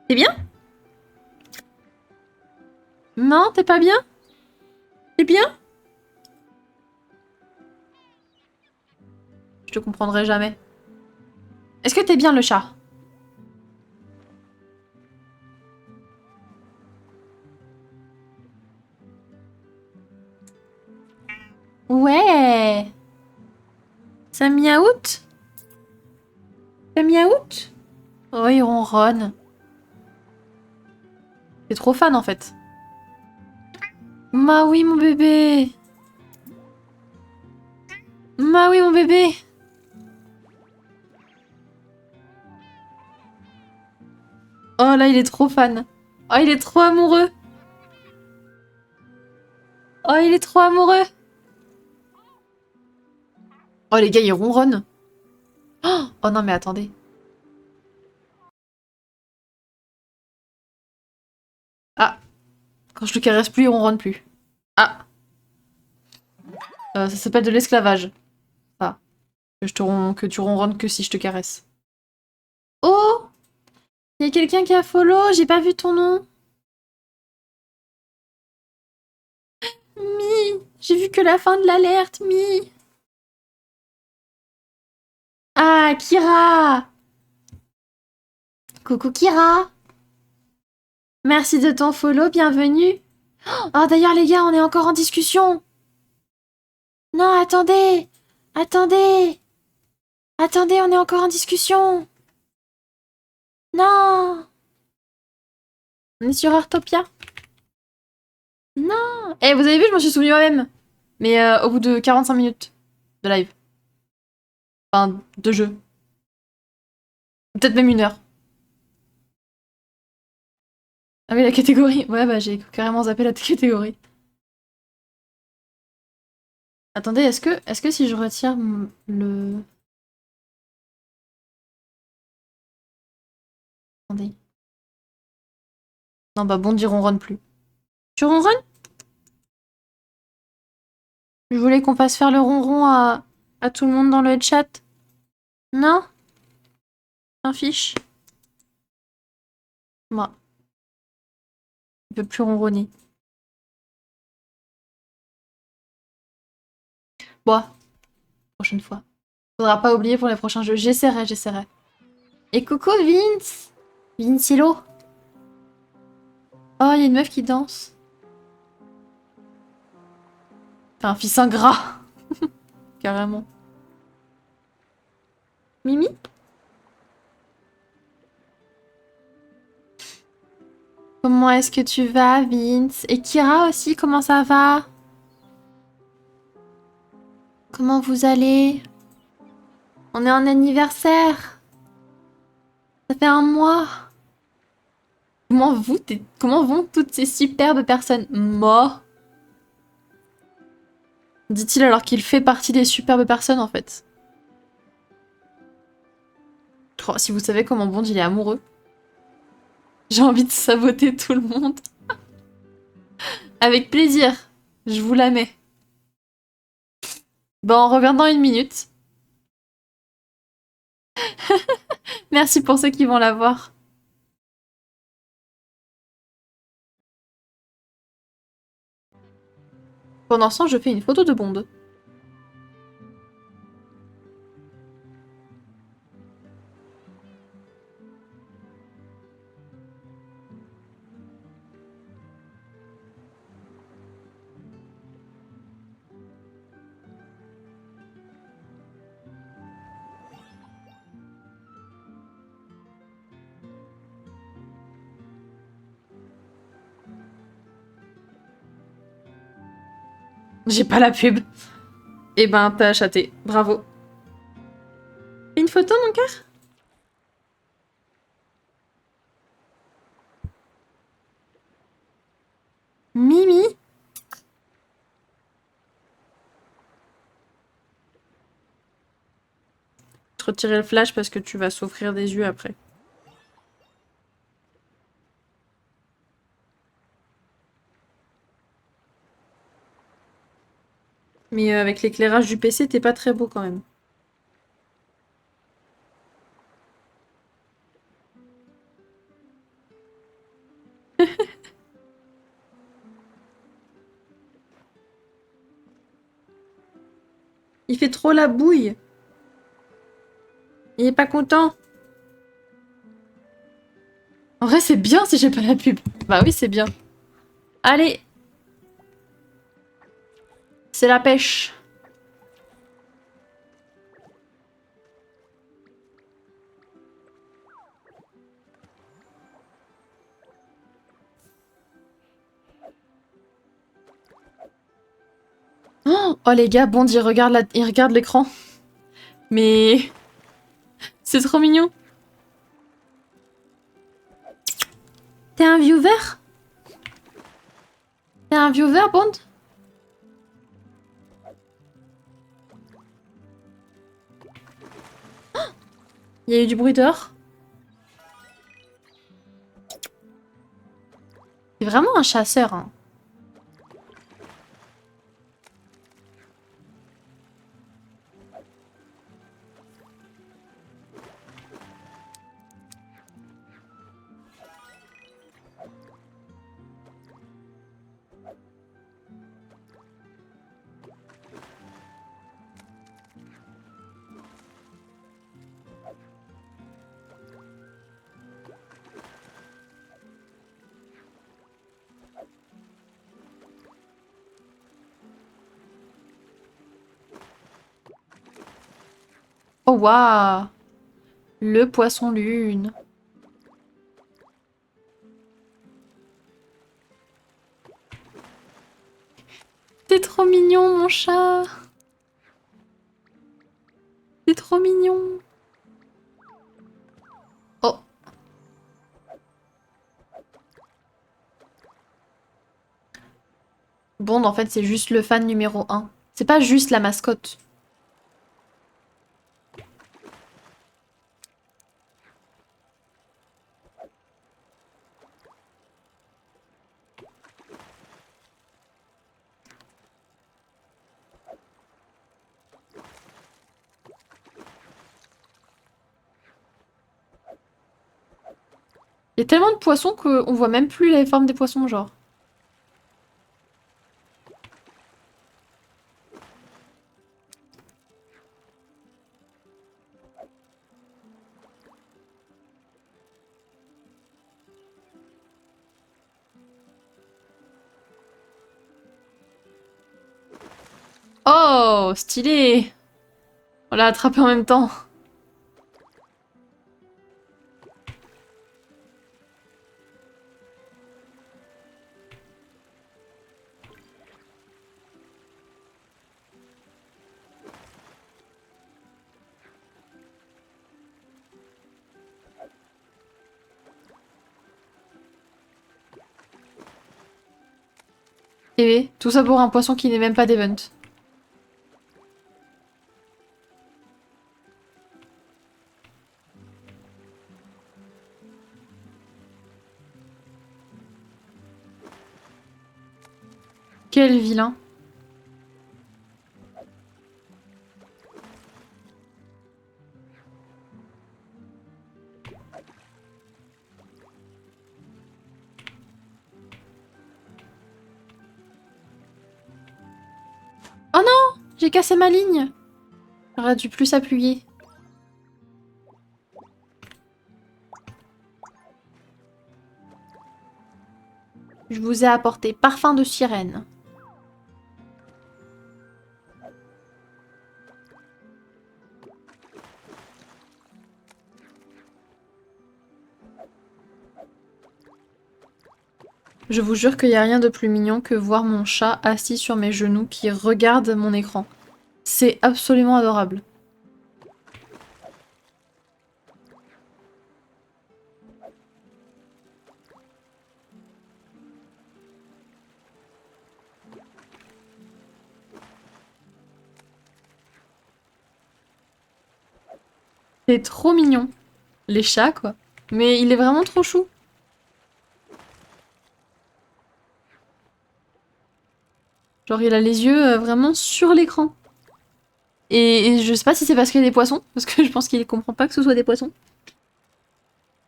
T'es bien? Non, t'es pas bien? T'es bien? Je te comprendrai jamais. Est-ce que t'es bien, le chat? Ouais! Ça miaoute? Ça miaoute? Oh, il ronronne. T'es trop fan, en fait. Ma oui, mon bébé! Ma oui, mon bébé! Oh là, il est trop fan. Oh, il est trop amoureux. Oh, il est trop amoureux. Oh, les gars, ils ronronnent. Oh, oh non, mais attendez. Ah, quand je le caresse plus, il ronronne plus. Ah, ça s'appelle de l'esclavage. Ça. Que tu ronronnes que si je te caresse. Oh, il y a quelqu'un qui a follow, j'ai pas vu ton nom. Mi, j'ai vu que la fin de l'alerte, Mi. Ah, Kira. Coucou Kira. Merci de ton follow, bienvenue. Oh, d'ailleurs, les gars, on est encore en discussion. Non, attendez. Attendez. Attendez, on est encore en discussion. Non. On est sur Artopia. Non. Eh, vous avez vu, je m'en suis souvenu moi-même. Mais au bout de 45 minutes de live. Enfin, de jeu. Peut-être même 1 heure. Ah oui, la catégorie. Ouais, bah j'ai carrément zappé la catégorie. Attendez, est-ce que si je retire le... Attendez. Non, bah Bondy ronronne plus. Tu ronronnes? Je voulais qu'on fasse faire le ronron à tout le monde dans le chat. Non? Un fiche. Moi. Il peut plus ronronner. Bon, prochaine fois. Faudra pas oublier pour les prochains jeux. J'essaierai, j'essaierai. Et coucou Vince! Vincilo. Oh, il y a une meuf qui danse. Enfin, un fils ingrat. Carrément. Mimi? Comment est-ce que tu vas, Vince? Et Kira aussi, comment ça va? Comment vous allez? On est en anniversaire. Ça fait un mois. Comment vont toutes ces superbes personnes? Moi. Dit-il alors qu'il fait partie des superbes personnes en fait. Oh, si vous savez comment Bond il est amoureux. J'ai envie de saboter tout le monde. Avec plaisir. Je vous la mets. Bon, on revient dans une minute. Merci pour ceux qui vont la voir. Pendant ce temps, je fais une photo de Bond. J'ai pas la pub. Eh ben, t'as chaté. Bravo. Une photo, mon cœur? Mimi? Je te retirer le flash parce que tu vas souffrir des yeux après. Mais avec l'éclairage du PC, t'es pas très beau quand même. Il fait trop la bouille. Il est pas content. En vrai, c'est bien si j'ai pas la pub. Bah oui, c'est bien. Allez. C'est la pêche. Oh les gars, Bond, il regarde l'écran. Mais... c'est trop mignon. T'es un viewer? T'es un viewer, Bond? Il y a eu du bruit dehors. C'est vraiment un chasseur, hein. Oh waouh! Le poisson lune. T'es trop mignon, mon chat. T'es trop mignon. Oh. Bond, en fait, c'est juste le fan numéro 1. C'est pas juste la mascotte. Il y a tellement de poissons qu'on voit même plus les formes des poissons, genre. Oh, stylé! On l'a attrapé en même temps. Et tout ça pour un poisson qui n'est même pas d'event. Quel vilain. Oh non! J'ai cassé ma ligne! J'aurais dû plus appuyer. Je vous ai apporté parfum de sirène. Je vous jure qu'il n'y a rien de plus mignon que voir mon chat assis sur mes genoux qui regarde mon écran. C'est absolument adorable. C'est trop mignon. Les chats, quoi. Mais il est vraiment trop chou. Genre, il a les yeux vraiment sur l'écran. Et je sais pas si c'est parce qu'il y a des poissons, parce que je pense qu'il comprend pas que ce soit des poissons.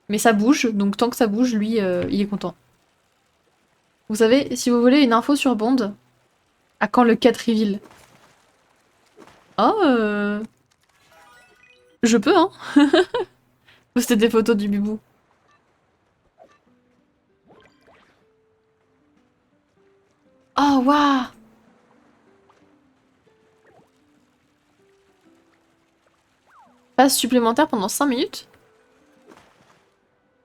Mais ça bouge, donc tant que ça bouge, lui, il est content. Vous savez, si vous voulez une info sur Bond, à quand le 4 reveal? Oh, je peux, hein. Poster des photos du bibou. Oh, waouh! Passe supplémentaire pendant 5 minutes?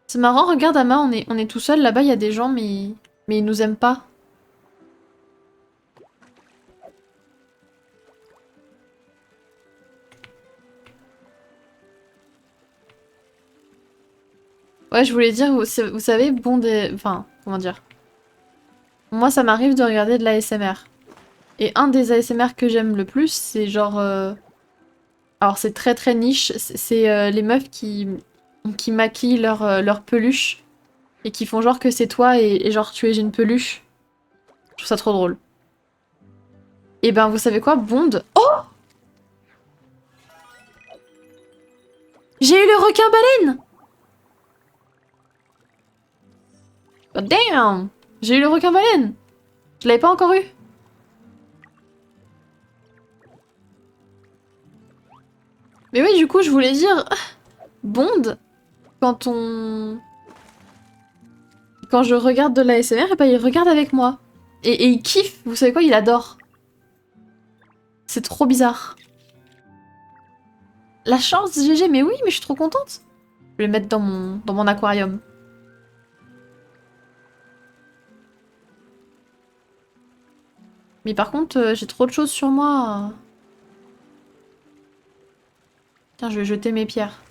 C'est marrant, regarde Ama, on est tout seul là-bas, il y a des gens, mais ils nous aiment pas. Ouais, je voulais dire, vous savez, Bond est... Enfin, comment dire? Moi, ça m'arrive de regarder de l'ASMR. Et un des ASMR que j'aime le plus, c'est genre... Alors c'est très très niche, c'est les meufs qui maquillent leur peluche et qui font genre que c'est toi et genre tu es une peluche. Je trouve ça trop drôle. Et ben vous savez quoi, Bond... Oh! J'ai eu le requin-baleine! Oh damn! J'ai eu le requin-baleine! Je l'avais pas encore eu. Mais oui, du coup, je voulais dire... Bond, quand on... Quand je regarde de l'ASMR, et ben il regarde avec moi. Et il kiffe, vous savez quoi, il adore. C'est trop bizarre. La chance, GG, mais oui, mais je suis trop contente. Je vais le mettre dans mon aquarium. Mais par contre, j'ai trop de choses sur moi. Tiens, je vais jeter mes pierres.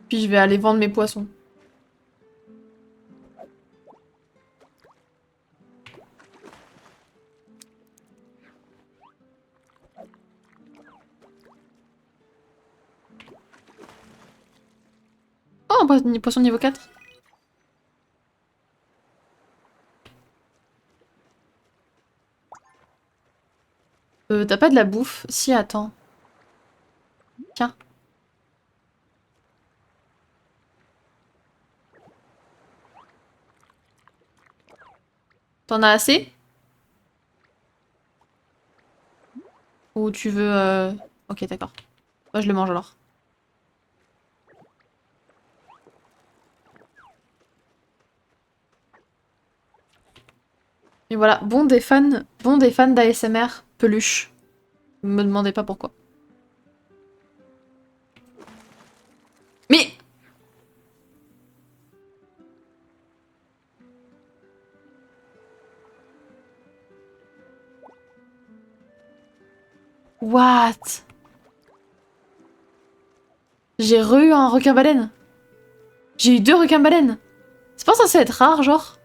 Puis je vais aller vendre mes poissons. Oh, un poisson niveau 4. T'as pas de la bouffe? Si, attends. Tiens. T'en as assez? Ou tu veux... Ok, d'accord. Moi, je le mange alors. Et voilà, bon des fans d'ASMR peluche. Me demandez pas pourquoi. Mais... What? J'ai eu un requin-baleine. J'ai eu 2 requins-baleines. C'est pas censé être rare, genre?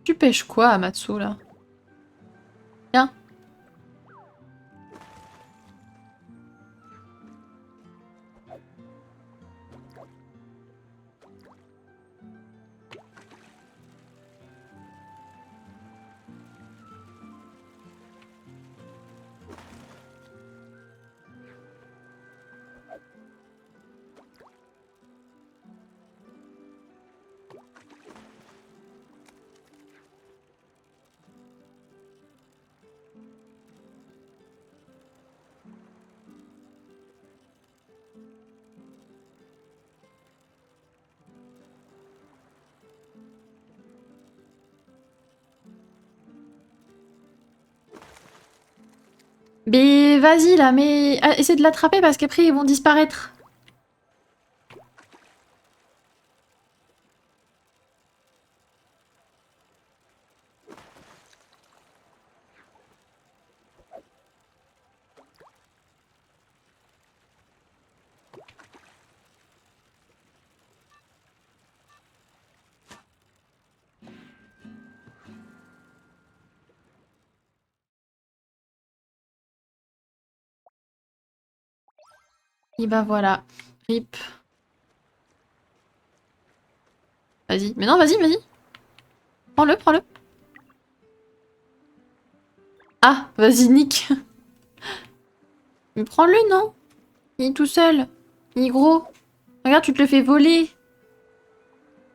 Tu pêches quoi, Amatsu, là? Tiens. Mais vas-y là, mais essaie de l'attraper parce qu'après ils vont disparaître. Et bah voilà. Rip. Vas-y. Mais non, vas-y, vas-y. Prends-le, prends-le. Ah, vas-y, nique. Mais prends-le, non? Il est tout seul. Il est gros. Regarde, tu te le fais voler.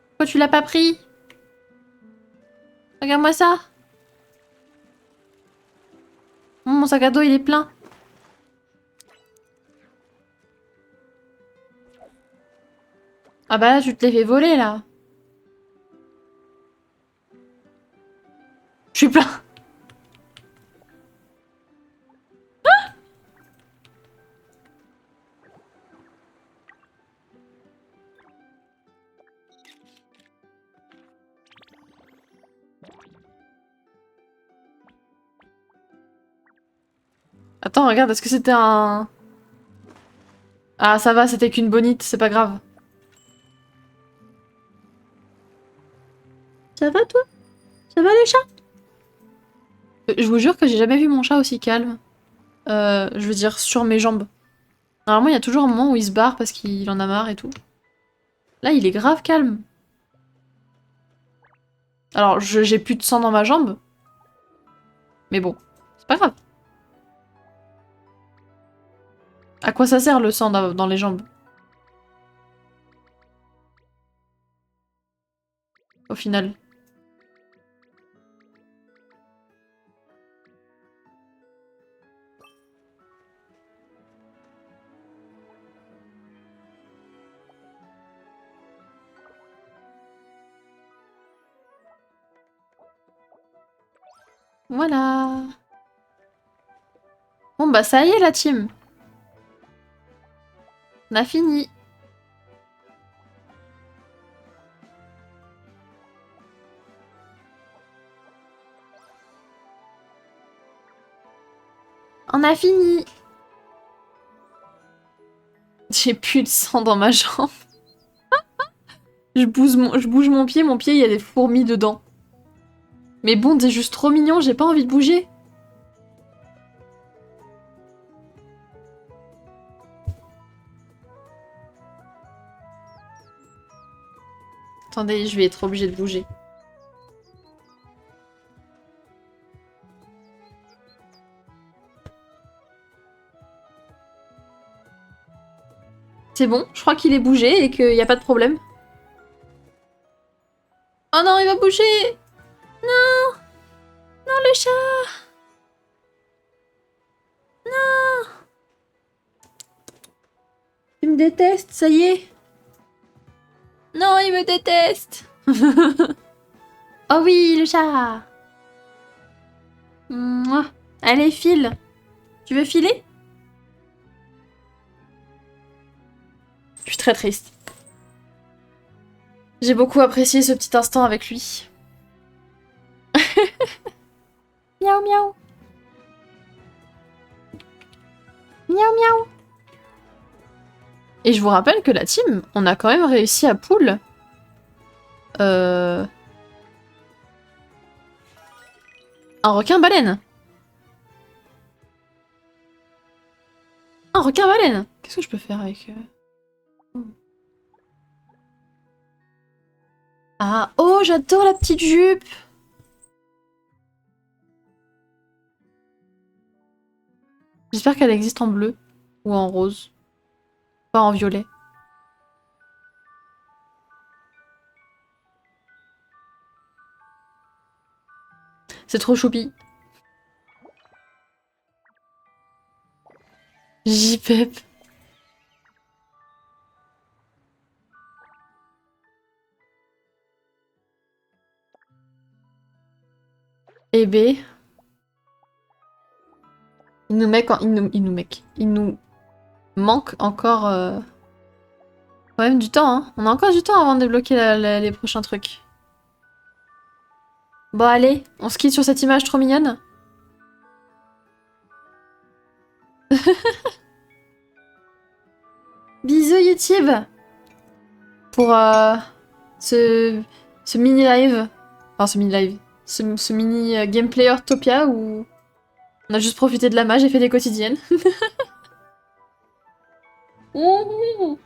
Pourquoi tu l'as pas pris? Regarde-moi ça. Mon sac à dos, il est plein. Ah bah là, tu te l'es fait voler, là. Je suis plein. Attends, regarde, est-ce que c'était un... Ah, ça va, c'était qu'une bonite, c'est pas grave. Ça va, toi? Ça va, le chat? Je vous jure que j'ai jamais vu mon chat aussi calme. Je veux dire, sur mes jambes. Normalement, il y a toujours un moment où il se barre parce qu'il en a marre et tout. Là, il est grave calme. Alors, j'ai plus de sang dans ma jambe. Mais bon, c'est pas grave. À quoi ça sert le sang dans les jambes? Au final. Voilà. Bon bah ça y est la team. On a fini. On a fini. J'ai plus de sang dans ma jambe. Je bouge mon pied, il y a des fourmis dedans. Mais bon, t'es juste trop mignon, j'ai pas envie de bouger. Attendez, je vais être obligée de bouger. C'est bon, je crois qu'il est bougé et qu'il n'y a pas de problème. Oh non, il va bouger! Non! Non, le chat! Non! Il me déteste, ça y est! Non, il me déteste! Oh oui, le chat! Mouah. Allez, file! Tu veux filer? Je suis très triste. J'ai beaucoup apprécié ce petit instant avec lui. Miaou miaou. Miaou miaou. Et je vous rappelle que la team, on a quand même réussi à pull. Un requin-baleine. Un requin-baleine. Qu'est-ce que je peux faire avec... Ah, oh, j'adore la petite jupe. J'espère qu'elle existe en bleu. Ou en rose. Pas en violet. C'est trop choupi. J-Pep. Eh B. Il nous manque encore quand même du temps, hein. On a encore du temps avant de débloquer les prochains trucs. Bon allez, on se quitte sur cette image trop mignonne. Bisous YouTube pour ce mini live. Enfin ce mini live. Ce mini gameplay Heartopia où on a juste profité de la mage et fait des quotidiennes. Bisous.